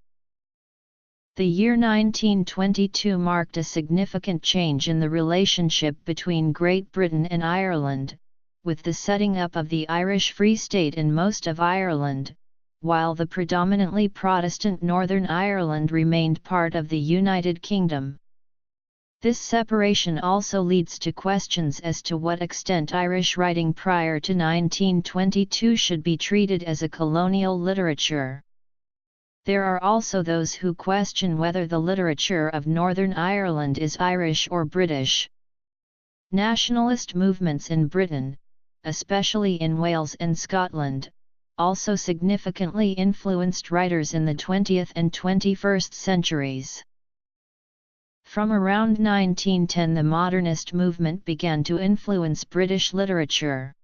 The year 1922 marked a significant change in the relationship between Great Britain and Ireland, with the setting up of the Irish Free State in most of Ireland, while the predominantly Protestant Northern Ireland remained part of the United Kingdom. This separation also leads to questions as to what extent Irish writing prior to 1922 should be treated as a colonial literature. There are also those who question whether the literature of Northern Ireland is Irish or British. Nationalist movements in Britain, especially in Wales and Scotland, also significantly influenced writers in the 20th and 21st centuries. From around 1910 the modernist movement began to influence British literature.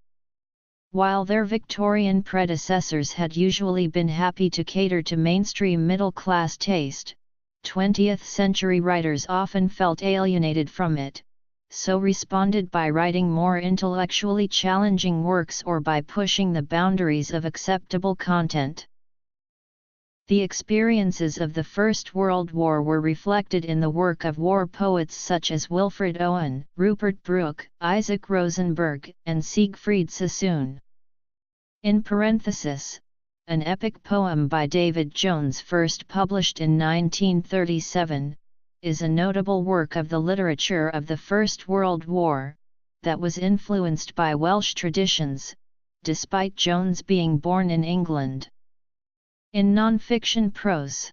While their Victorian predecessors had usually been happy to cater to mainstream middle-class taste, 20th-century writers often felt alienated from it, so responded by writing more intellectually challenging works or by pushing the boundaries of acceptable content. The experiences of the First World War were reflected in the work of war poets such as Wilfred Owen, Rupert Brooke, Isaac Rosenberg, and Siegfried Sassoon. In parenthesis, an epic poem by David Jones, first published in 1937, is a notable work of the literature of the First World War, that was influenced by Welsh traditions, despite Jones being born in England. In non-fiction prose,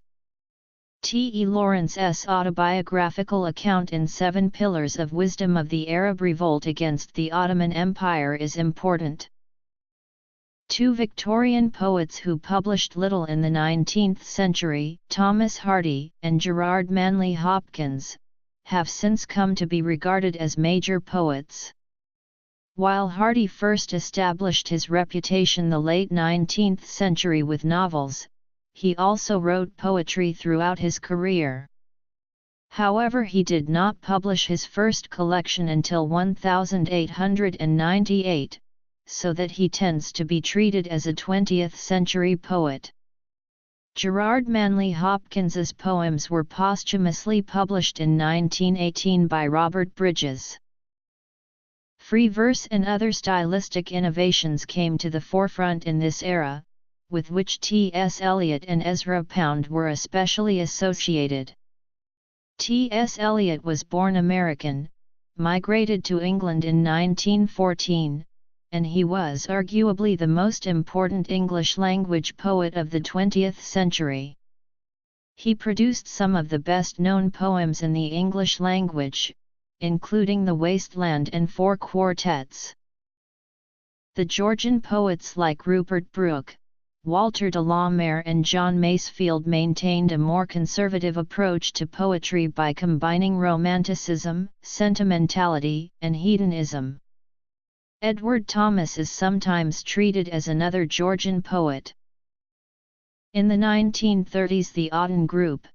T. E. Lawrence's autobiographical account in 7 Pillars of Wisdom of the Arab Revolt against the Ottoman Empire is important. 2 Victorian poets who published little in the 19th century, Thomas Hardy and Gerard Manley Hopkins, have since come to be regarded as major poets. While Hardy first established his reputation the late 19th century with novels, he also wrote poetry throughout his career. However, he did not publish his first collection until 1898, so that he tends to be treated as a 20th-century poet. Gerard Manley Hopkins's poems were posthumously published in 1918 by Robert Bridges. Free verse and other stylistic innovations came to the forefront in this era, with which T.S. Eliot and Ezra Pound were especially associated. T.S. Eliot was born American, migrated to England in 1914, and he was arguably the most important English-language poet of the 20th century. He produced some of the best-known poems in the English language, including The Waste Land and 4 quartets. The Georgian poets like Rupert Brooke, Walter de la Mare and John Masefield maintained a more conservative approach to poetry by combining romanticism, sentimentality, and hedonism. Edward Thomas is sometimes treated as another Georgian poet. In the 1930s the Auden Group,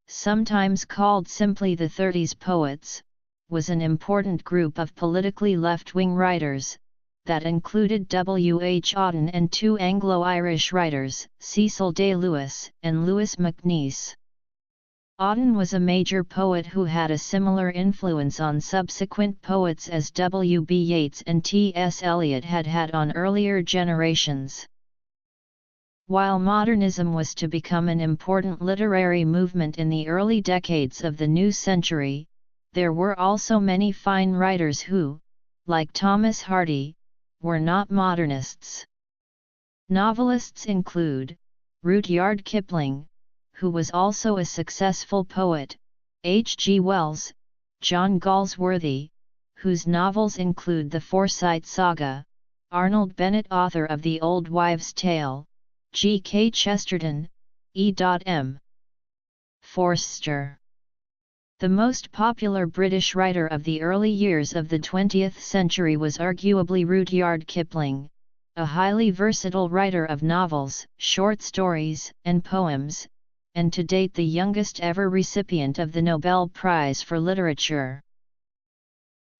sometimes called simply the 30s Poets, was an important group of politically left-wing writers, that included W. H. Auden and 2 Anglo-Irish writers, Cecil Day Lewis and Lewis MacNeice. Auden was a major poet who had a similar influence on subsequent poets as W. B. Yeats and T. S. Eliot had had on earlier generations. While modernism was to become an important literary movement in the early decades of the new century, there were also many fine writers who, like Thomas Hardy, were not modernists. Novelists include Rudyard Kipling, who was also a successful poet, H. G. Wells, John Galsworthy, whose novels include The Forsyte Saga, Arnold Bennett, author of The Old Wives' Tale, G. K. Chesterton, E. M. Forster. The most popular British writer of the early years of the 20th century was arguably Rudyard Kipling, a highly versatile writer of novels, short stories, and poems, and to date the youngest ever recipient of the Nobel Prize for Literature.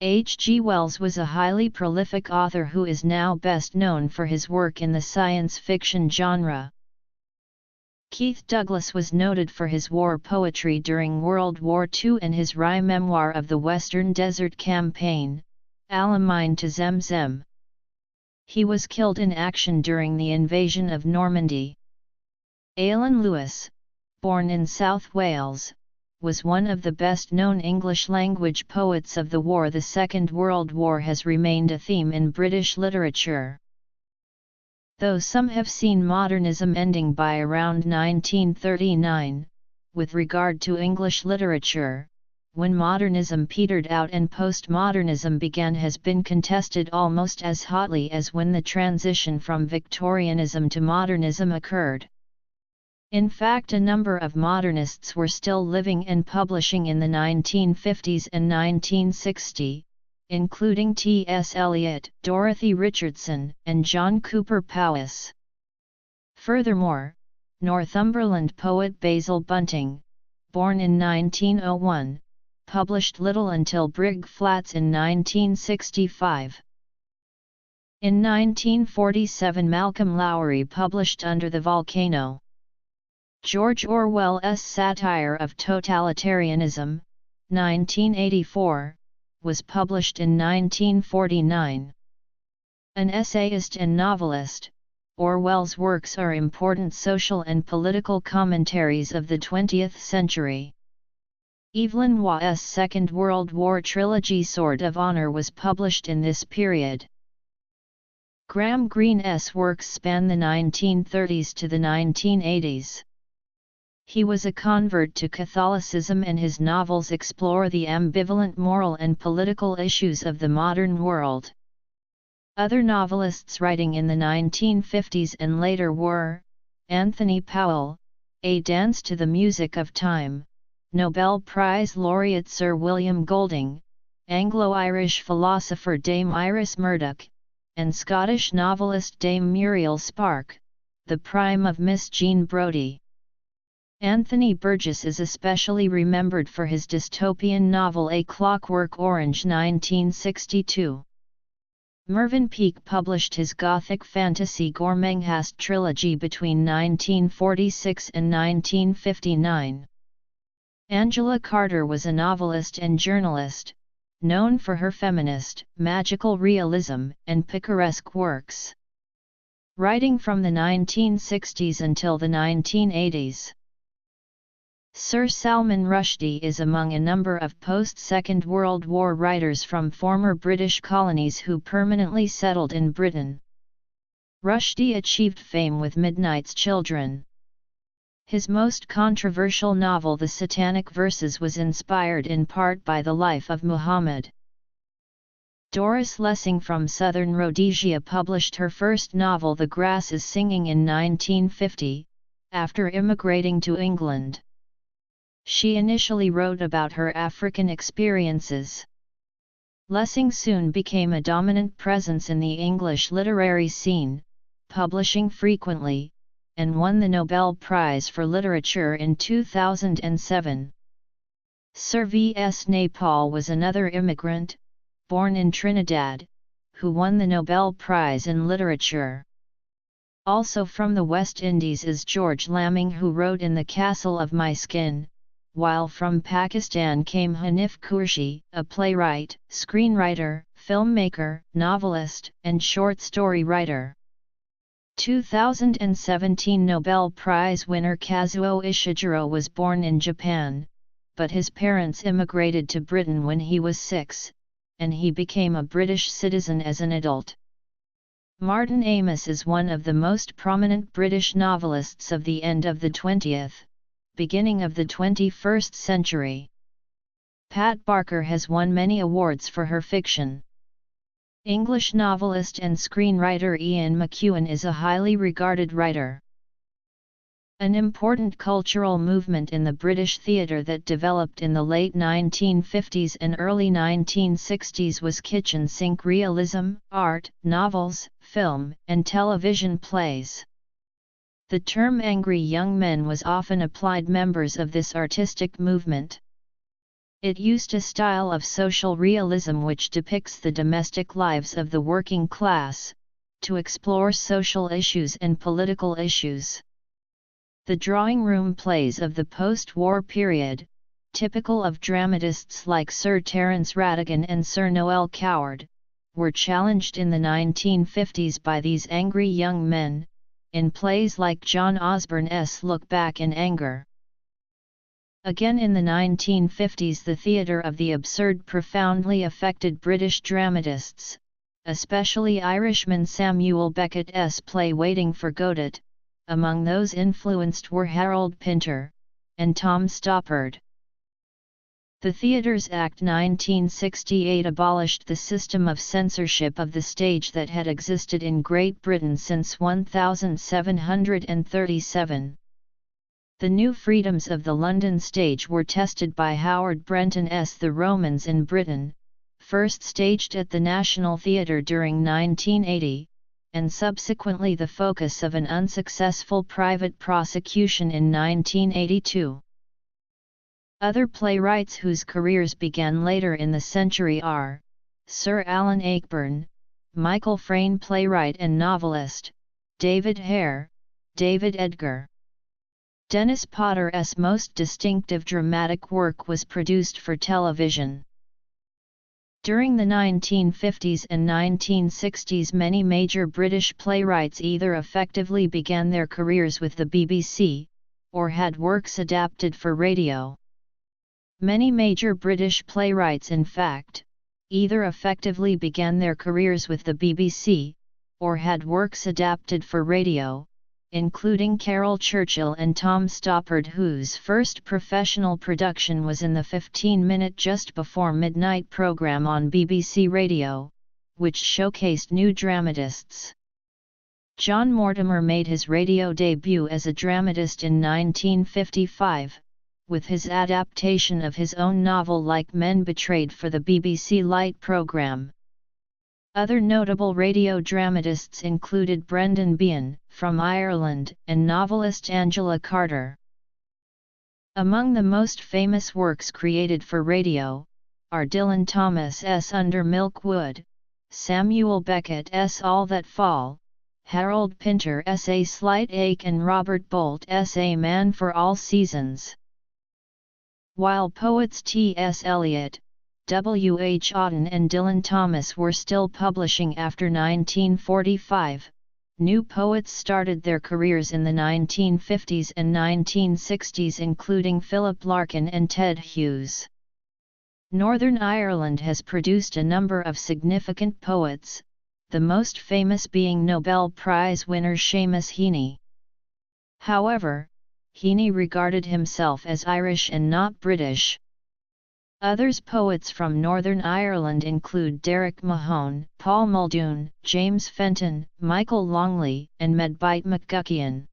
H. G. Wells was a highly prolific author who is now best known for his work in the science fiction genre. Keith Douglas was noted for his war poetry during World War II and his wry memoir of the Western Desert Campaign, Alamein to Zemzem. He was killed in action during the invasion of Normandy. Alan Lewis, born in South Wales, was one of the best-known English-language poets of the war. The Second World War has remained a theme in British literature. Though some have seen modernism ending by around 1939, with regard to English literature, when modernism petered out and postmodernism began has been contested almost as hotly as when the transition from Victorianism to modernism occurred. In fact, a number of modernists were still living and publishing in the 1950s and 1960s, including T.S. Eliot, Dorothy Richardson, and John Cooper Powys. Furthermore, Northumberland poet Basil Bunting, born in 1901, published little until Brig Flats in 1965. In 1947, Malcolm Lowry published Under the Volcano. George Orwell's satire of totalitarianism, 1984, was published in 1949. An essayist and novelist, Orwell's works are important social and political commentaries of the 20th century. Evelyn Waugh's Second World War trilogy Sword of Honor was published in this period. Graham Greene's works span the 1930s to the 1980s. He was a convert to Catholicism and his novels explore the ambivalent moral and political issues of the modern world. Other novelists writing in the 1950s and later were Anthony Powell, A Dance to the Music of Time, Nobel Prize laureate Sir William Golding, Anglo-Irish philosopher Dame Iris Murdoch, and Scottish novelist Dame Muriel Spark, the prime of Miss Jean Brodie. Anthony Burgess is especially remembered for his dystopian novel A Clockwork Orange 1962. Mervyn Peake published his Gothic fantasy Gormenghast trilogy between 1946 and 1959. Angela Carter was a novelist and journalist, known for her feminist, magical realism, and picaresque works. Writing from the 1960s until the 1980s. Sir Salman Rushdie is among a number of post-Second World War writers from former British colonies who permanently settled in Britain. Rushdie achieved fame with Midnight's Children. His most controversial novel The Satanic Verses was inspired in part by the life of Muhammad. Doris Lessing from southern Rhodesia published her first novel The Grass is Singing in 1950, after immigrating to England. She initially wrote about her African experiences. Lessing soon became a dominant presence in the English literary scene, publishing frequently, and won the Nobel Prize for Literature in 2007. Sir V.S. Naipaul was another immigrant, born in Trinidad, who won the Nobel Prize in Literature. Also from the West Indies is George Lamming, who wrote In the Castle of My Skin, while from Pakistan came Hanif Qureshi, a playwright, screenwriter, filmmaker, novelist, and short story writer. 2017 Nobel Prize winner Kazuo Ishiguro was born in Japan, but his parents immigrated to Britain when he was 6, and he became a British citizen as an adult. Martin Amis is one of the most prominent British novelists of the end of the 20th, beginning of the 21st century. Pat Barker has won many awards for her fiction. English novelist and screenwriter Ian McEwan is a highly regarded writer. An important cultural movement in the British theatre that developed in the late 1950s and early 1960s was kitchen sink realism, art, novels, film, and television plays. The term angry young men was often applied members of this artistic movement. It used a style of social realism which depicts the domestic lives of the working class, to explore social issues and political issues. The drawing room plays of the post-war period, typical of dramatists like Sir Terence Rattigan and Sir Noel Coward, were challenged in the 1950s by these angry young men, in plays like John Osborne's Look Back in Anger. Again in the 1950s, the theatre of the absurd profoundly affected British dramatists, especially Irishman Samuel Beckett's play Waiting for Godot. Among those influenced were Harold Pinter and Tom Stoppard. The Theatres Act 1968 abolished the system of censorship of the stage that had existed in Great Britain since 1737. The new freedoms of the London stage were tested by Howard Brenton's The Romans in Britain, first staged at the National Theatre during 1980, and subsequently the focus of an unsuccessful private prosecution in 1982. Other playwrights whose careers began later in the century are Sir Alan Ayckbourn, Michael Frayn, playwright and novelist, David Hare, David Edgar. Dennis Potter's most distinctive dramatic work was produced for television. During the 1950s and 1960s, many major British playwrights either effectively began their careers with the BBC, or had works adapted for radio. Many major British playwrights, in fact, either effectively began their careers with the BBC, or had works adapted for radio, including Carol Churchill and Tom Stoppard, whose first professional production was in the 15-minute Just Before Midnight programme on BBC Radio, which showcased new dramatists. John Mortimer made his radio debut as a dramatist in 1955, with his adaptation of his own novel Like Men Betrayed for the BBC Light programme. Other notable radio dramatists included Brendan Behan, from Ireland, and novelist Angela Carter. Among the most famous works created for radio are Dylan Thomas's Under Milk Wood, Samuel Beckett's All That Fall, Harold Pinter's A Slight Ache, and Robert Bolt's A Man for All Seasons. While poets T.S. Eliot, W. H. Auden and Dylan Thomas were still publishing after 1945, new poets started their careers in the 1950s and 1960s, including Philip Larkin and Ted Hughes. Northern Ireland has produced a number of significant poets, the most famous being Nobel Prize winner Seamus Heaney. However, Heaney regarded himself as Irish and not British. Others poets from Northern Ireland include Derek Mahone, Paul Muldoon, James Fenton, Michael Longley, and Medbite McGuckian.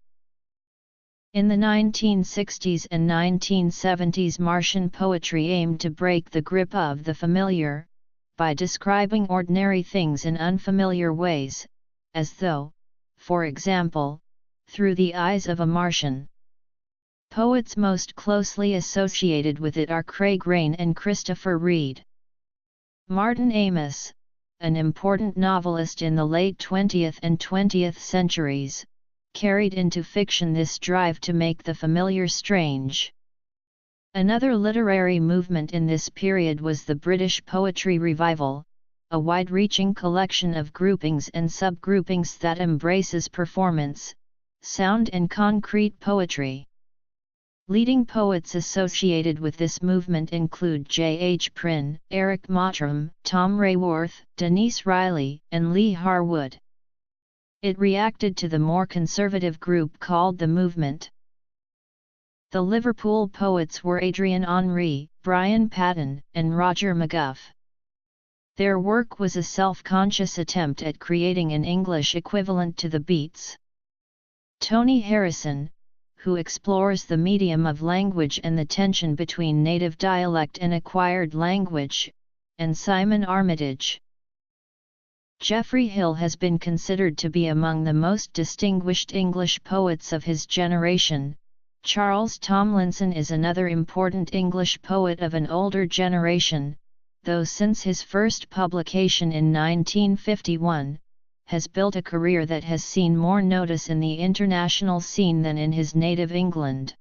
In the 1960s and 1970s, Martian poetry aimed to break the grip of the familiar, by describing ordinary things in unfamiliar ways, as though, for example, through the eyes of a Martian. Poets most closely associated with it are Craig Raine and Christopher Reid. Martin Amis, an important novelist in the late 20th and 20th centuries, carried into fiction this drive to make the familiar strange. Another literary movement in this period was the British Poetry Revival, a wide-reaching collection of groupings and subgroupings that embraces performance, sound and concrete poetry. Leading poets associated with this movement include J. H. Prynne, Eric Mottram, Tom Rayworth, Denise Riley, and Lee Harwood. It reacted to the more conservative group called the Movement. The Liverpool poets were Adrian Henry, Brian Patton, and Roger McGough. Their work was a self-conscious attempt at creating an English equivalent to the Beats. Tony Harrison, who explores the medium of language and the tension between native dialect and acquired language, and Simon Armitage. Geoffrey Hill has been considered to be among the most distinguished English poets of his generation, Charles Tomlinson is another important English poet of an older generation, though since his first publication in 1951, has built a career that has seen more notice in the international scene than in his native England.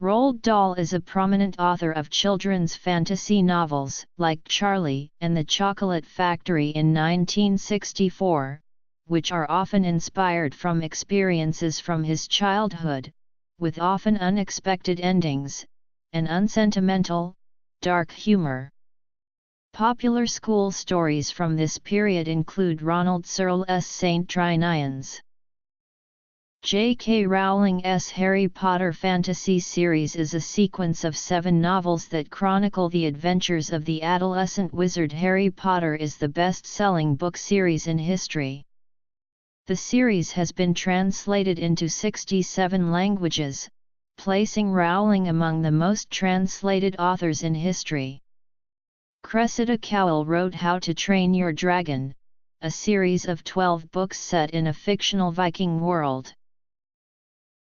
Roald Dahl is a prominent author of children's fantasy novels like Charlie and the Chocolate Factory in 1964, which are often inspired from experiences from his childhood, with often unexpected endings, and unsentimental, dark humor. Popular school stories from this period include Ronald Searle's St. Trinians. J.K. Rowling's Harry Potter fantasy series is a sequence of 7 novels that chronicle the adventures of the adolescent wizard Harry Potter. Is the best-selling book series in history. The series has been translated into 67 languages, placing Rowling among the most translated authors in history. Cressida Cowell wrote How to Train Your Dragon, a series of 12 books set in a fictional Viking world.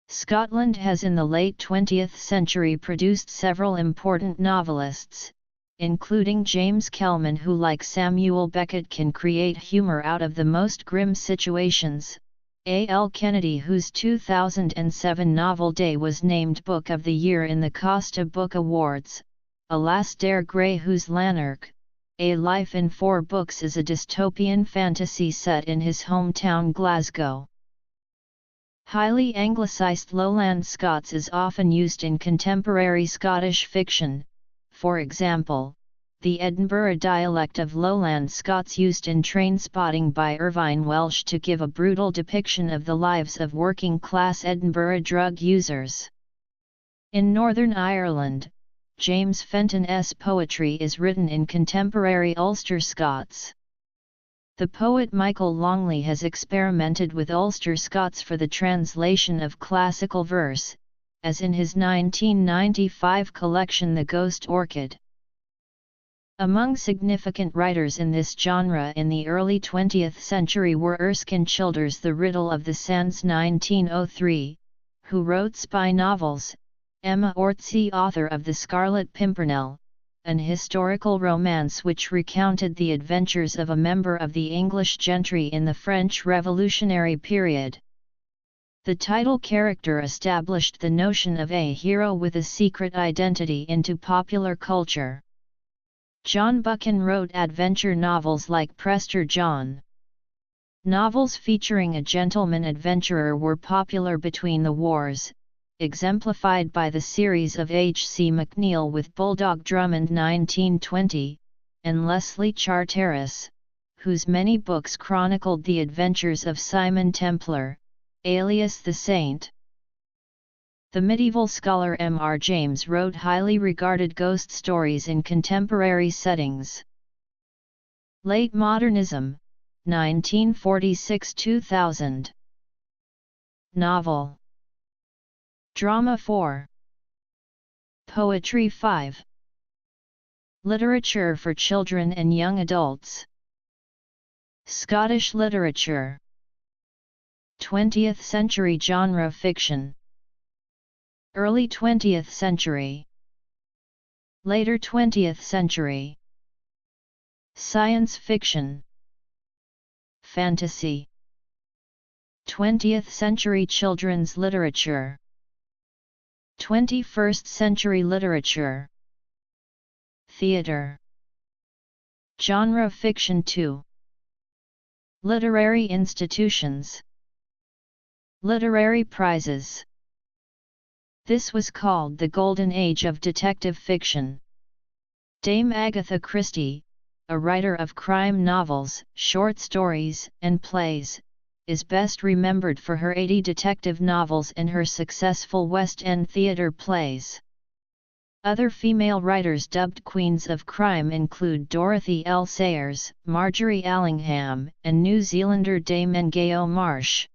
Scotland has in the late 20th century produced several important novelists, including James Kelman, who like Samuel Beckett can create humor out of the most grim situations, A.L. Kennedy, whose 2007 novel Day was named Book of the Year in the Costa Book Awards, Alasdair Gray, whose Lanark, A Life in 4 Books is a dystopian fantasy set in his hometown Glasgow. Highly anglicised Lowland Scots is often used in contemporary Scottish fiction. For example, the Edinburgh dialect of Lowland Scots used in Trainspotting by Irvine Welsh to give a brutal depiction of the lives of working-class Edinburgh drug users. In Northern Ireland, James Fenton's poetry is written in contemporary Ulster Scots. The poet Michael Longley has experimented with Ulster Scots for the translation of classical verse, as in his 1995 collection The Ghost Orchid. Among significant writers in this genre in the early 20th century were Erskine Childers' The Riddle of the Sands 1903, who wrote spy novels, Emma Ortsey, author of The Scarlet Pimpernel, an historical romance which recounted the adventures of a member of the English gentry in the French Revolutionary period. The title character established the notion of a hero with a secret identity into popular culture. John Buchan wrote adventure novels like Prester John. Novels featuring a gentleman adventurer were popular between the wars, exemplified by the series of H.C. Macneill with Bulldog Drummond 1920, and Leslie Charteris, whose many books chronicled the adventures of Simon Templar, alias the Saint. The medieval scholar M.R. James wrote highly regarded ghost stories in contemporary settings. Late Modernism, 1946–2000. Novel. Drama 4. Poetry 5. Literature for children and young adults. Scottish literature. 20th century genre fiction. Early 20th century. Later 20th century. Science fiction. Fantasy. 20th century children's literature. 21st century literature. Theatre. Genre fiction 2. Literary institutions. Literary prizes. This was called the Golden Age of detective fiction. Dame Agatha Christie, a writer of crime novels, short stories, and plays, is best remembered for her 80 detective novels and her successful West End theatre plays. Other female writers dubbed Queens of Crime include Dorothy L. Sayers, Marjorie Allingham, and New Zealander Dame Ngaio Marsh.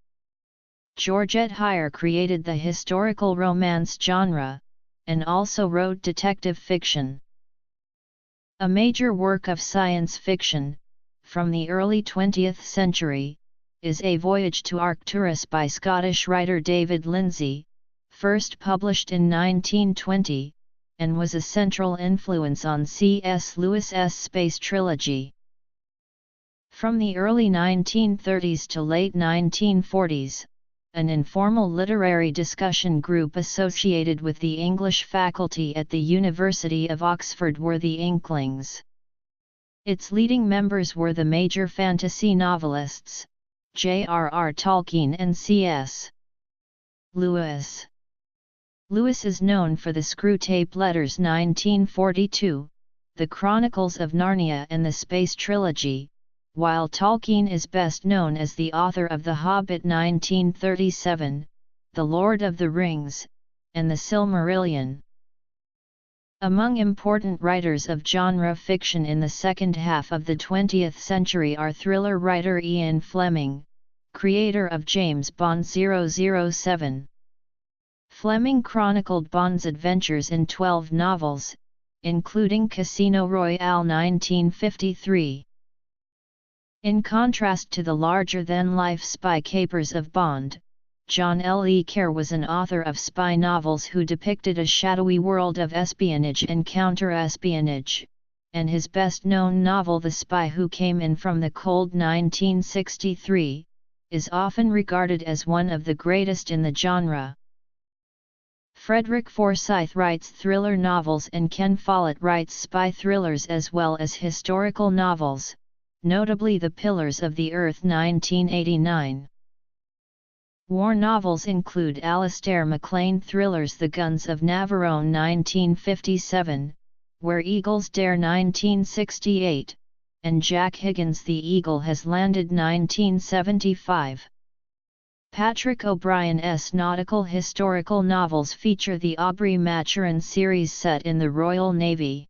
Georgette Heyer created the historical romance genre, and also wrote detective fiction. A major work of science fiction, from the early 20th century, is A Voyage to Arcturus by Scottish writer David Lindsay, first published in 1920, and was a central influence on C.S. Lewis's space trilogy. From the early 1930s to late 1940s, an informal literary discussion group associated with the English faculty at the University of Oxford were the Inklings. Its leading members were the major fantasy novelists, J.R.R. Tolkien and C.S. Lewis. Lewis is known for the Screwtape Letters 1942, the Chronicles of Narnia and the Space Trilogy, while Tolkien is best known as the author of The Hobbit 1937, The Lord of the Rings, and The Silmarillion. Among important writers of genre fiction in the second half of the 20th century are thriller writer Ian Fleming, creator of James Bond 007. Fleming chronicled Bond's adventures in 12 novels, including Casino Royale 1953. In contrast to the larger-than-life spy capers of Bond, John Le Carre was an author of spy novels who depicted a shadowy world of espionage and counter-espionage, and his best-known novel The Spy Who Came In From the Cold 1963, is often regarded as one of the greatest in the genre. Frederick Forsyth writes thriller novels and Ken Follett writes spy thrillers as well as historical novels, notably The Pillars of the Earth 1989. War novels include Alistair MacLean thrillers The Guns of Navarone 1957, Where Eagles Dare 1968, and Jack Higgins' The Eagle Has Landed 1975. Patrick O'Brien's nautical historical novels feature the Aubrey Maturin series set in the Royal Navy.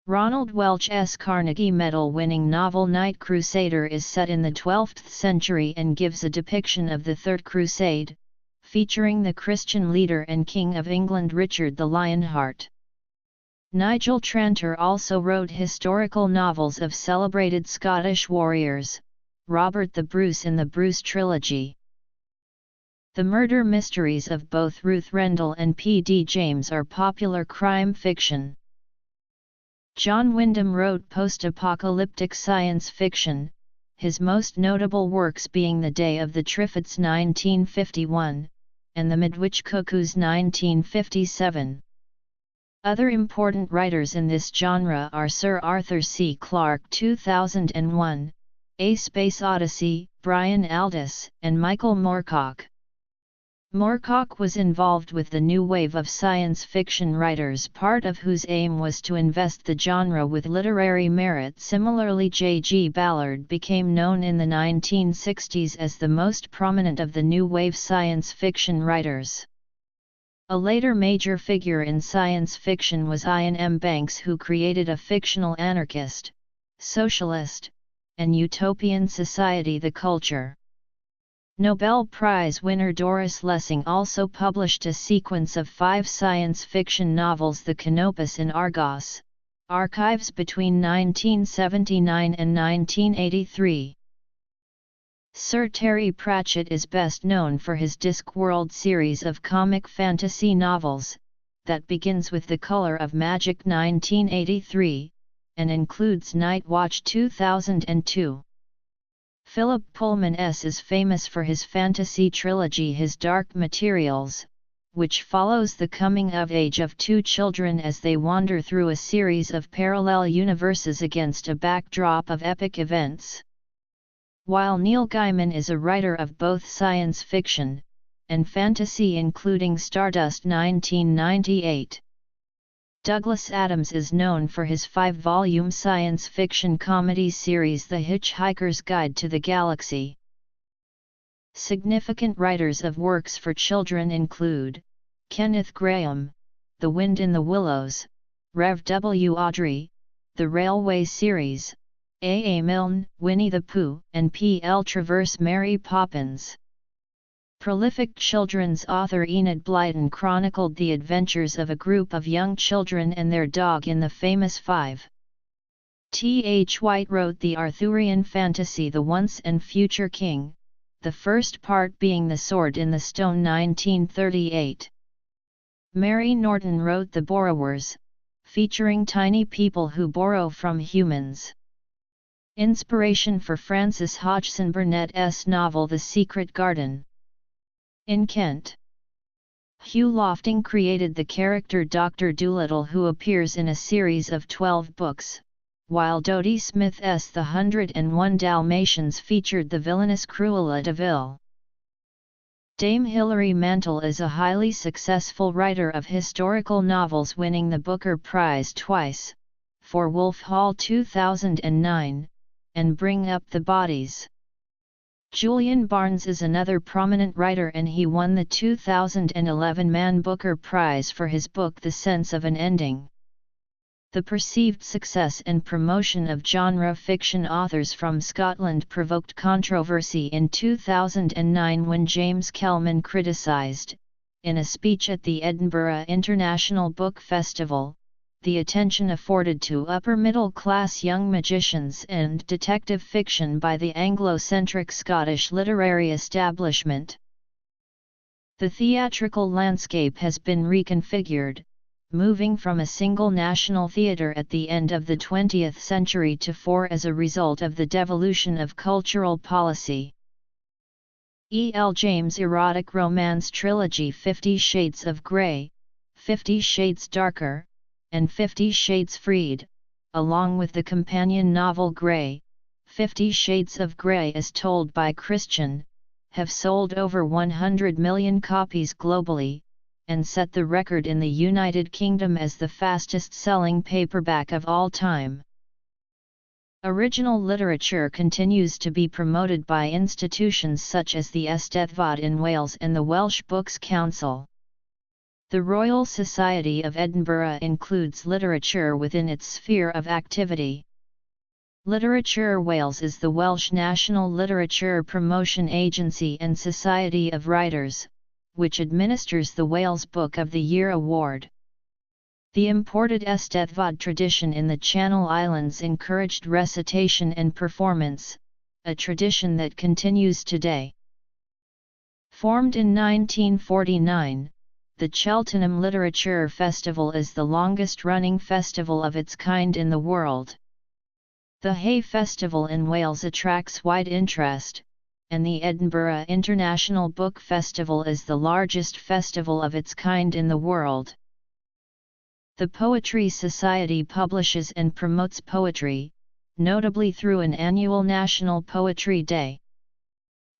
Ronald Welch's Carnegie Medal-winning novel Night Crusader is set in the 12th century and gives a depiction of the Third Crusade, featuring the Christian leader and King of England Richard the Lionheart. Nigel Tranter also wrote historical novels of celebrated Scottish warriors, Robert the Bruce in the Bruce Trilogy. The murder mysteries of both Ruth Rendell and P.D. James are popular crime fiction. John Wyndham wrote post-apocalyptic science fiction, his most notable works being The Day of the Triffids 1951, and The Midwich Cuckoos 1957. Other important writers in this genre are Sir Arthur C. Clarke 2001, A Space Odyssey, Brian Aldiss, and Michael Moorcock. Moorcock was involved with the new wave of science fiction writers, part of whose aim was to invest the genre with literary merit. Similarly, J.G. Ballard became known in the 1960s as the most prominent of the new wave science fiction writers. A later major figure in science fiction was Iain M. Banks, who created a fictional anarchist, socialist, and utopian society, The Culture. Nobel Prize winner Doris Lessing also published a sequence of 5 science fiction novels, The Canopus in Argos, Archives between 1979 and 1983. Sir Terry Pratchett is best known for his Discworld series of comic fantasy novels, that begins with The Color of Magic 1983, and includes Night Watch 2002. Philip Pullman is famous for his fantasy trilogy His Dark Materials, which follows the coming-of-age of 2 children as they wander through a series of parallel universes against a backdrop of epic events. While Neil Gaiman is a writer of both science fiction and fantasy, including Stardust 1998. Douglas Adams is known for his 5-volume science fiction comedy series The Hitchhiker's Guide to the Galaxy. Significant writers of works for children include Kenneth Grahame, The Wind in the Willows, Rev. W. Awdry, The Railway Series, A. A. Milne, Winnie the Pooh, and P. L. Travers, Mary Poppins. Prolific children's author Enid Blyton chronicled the adventures of a group of young children and their dog in the famous 5. T. H. White wrote the Arthurian fantasy The Once and Future King, the first part being The Sword in the Stone 1938. Mary Norton wrote The Borrowers, featuring tiny people who borrow from humans. Inspiration for Frances Hodgson Burnett's novel The Secret Garden. In Kent, Hugh Lofting created the character Dr. Dolittle, who appears in a series of 12 books, while Dodie Smith's The 101 Dalmatians featured the villainous Cruella de Vil. Dame Hilary Mantel is a highly successful writer of historical novels, winning the Booker Prize twice, for Wolf Hall 2009, and Bring Up the Bodies. Julian Barnes is another prominent writer, and he won the 2011 Man Booker Prize for his book The Sense of an Ending. The perceived success and promotion of genre fiction authors from Scotland provoked controversy in 2009 when James Kelman criticised, in a speech at the Edinburgh International Book Festival, the attention afforded to upper-middle-class young magicians and detective fiction by the Anglo-centric Scottish literary establishment. The theatrical landscape has been reconfigured, moving from a single national theatre at the end of the 20th century to four as a result of the devolution of cultural policy. E. L. James' erotic romance trilogy 50 Shades of Grey, 50 Shades Darker, and 50 Shades Freed, along with the companion novel Grey, 50 Shades of Grey as told by Christian, have sold over 100 million copies globally, and set the record in the United Kingdom as the fastest-selling paperback of all time. Original literature continues to be promoted by institutions such as the Eisteddfod in Wales and the Welsh Books Council. The Royal Society of Edinburgh includes literature within its sphere of activity. Literature Wales is the Welsh National Literature Promotion Agency and Society of Writers, which administers the Wales Book of the Year award. The imported Eisteddfod tradition in the Channel Islands encouraged recitation and performance, a tradition that continues today. Formed in 1949, the Cheltenham Literature Festival is the longest-running festival of its kind in the world. The Hay Festival in Wales attracts wide interest, and the Edinburgh International Book Festival is the largest festival of its kind in the world. The Poetry Society publishes and promotes poetry, notably through an annual National Poetry Day.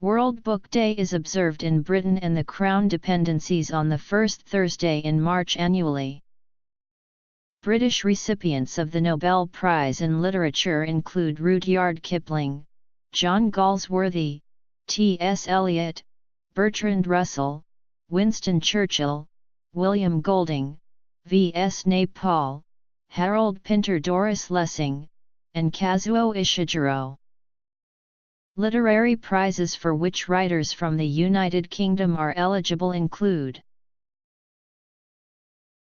World Book Day is observed in Britain and the Crown Dependencies on the first Thursday in March annually. British recipients of the Nobel Prize in Literature include Rudyard Kipling, John Galsworthy, T.S. Eliot, Bertrand Russell, Winston Churchill, William Golding, V.S. Naipaul, Harold Pinter, Doris Lessing, and Kazuo Ishiguro. Literary prizes for which writers from the United Kingdom are eligible include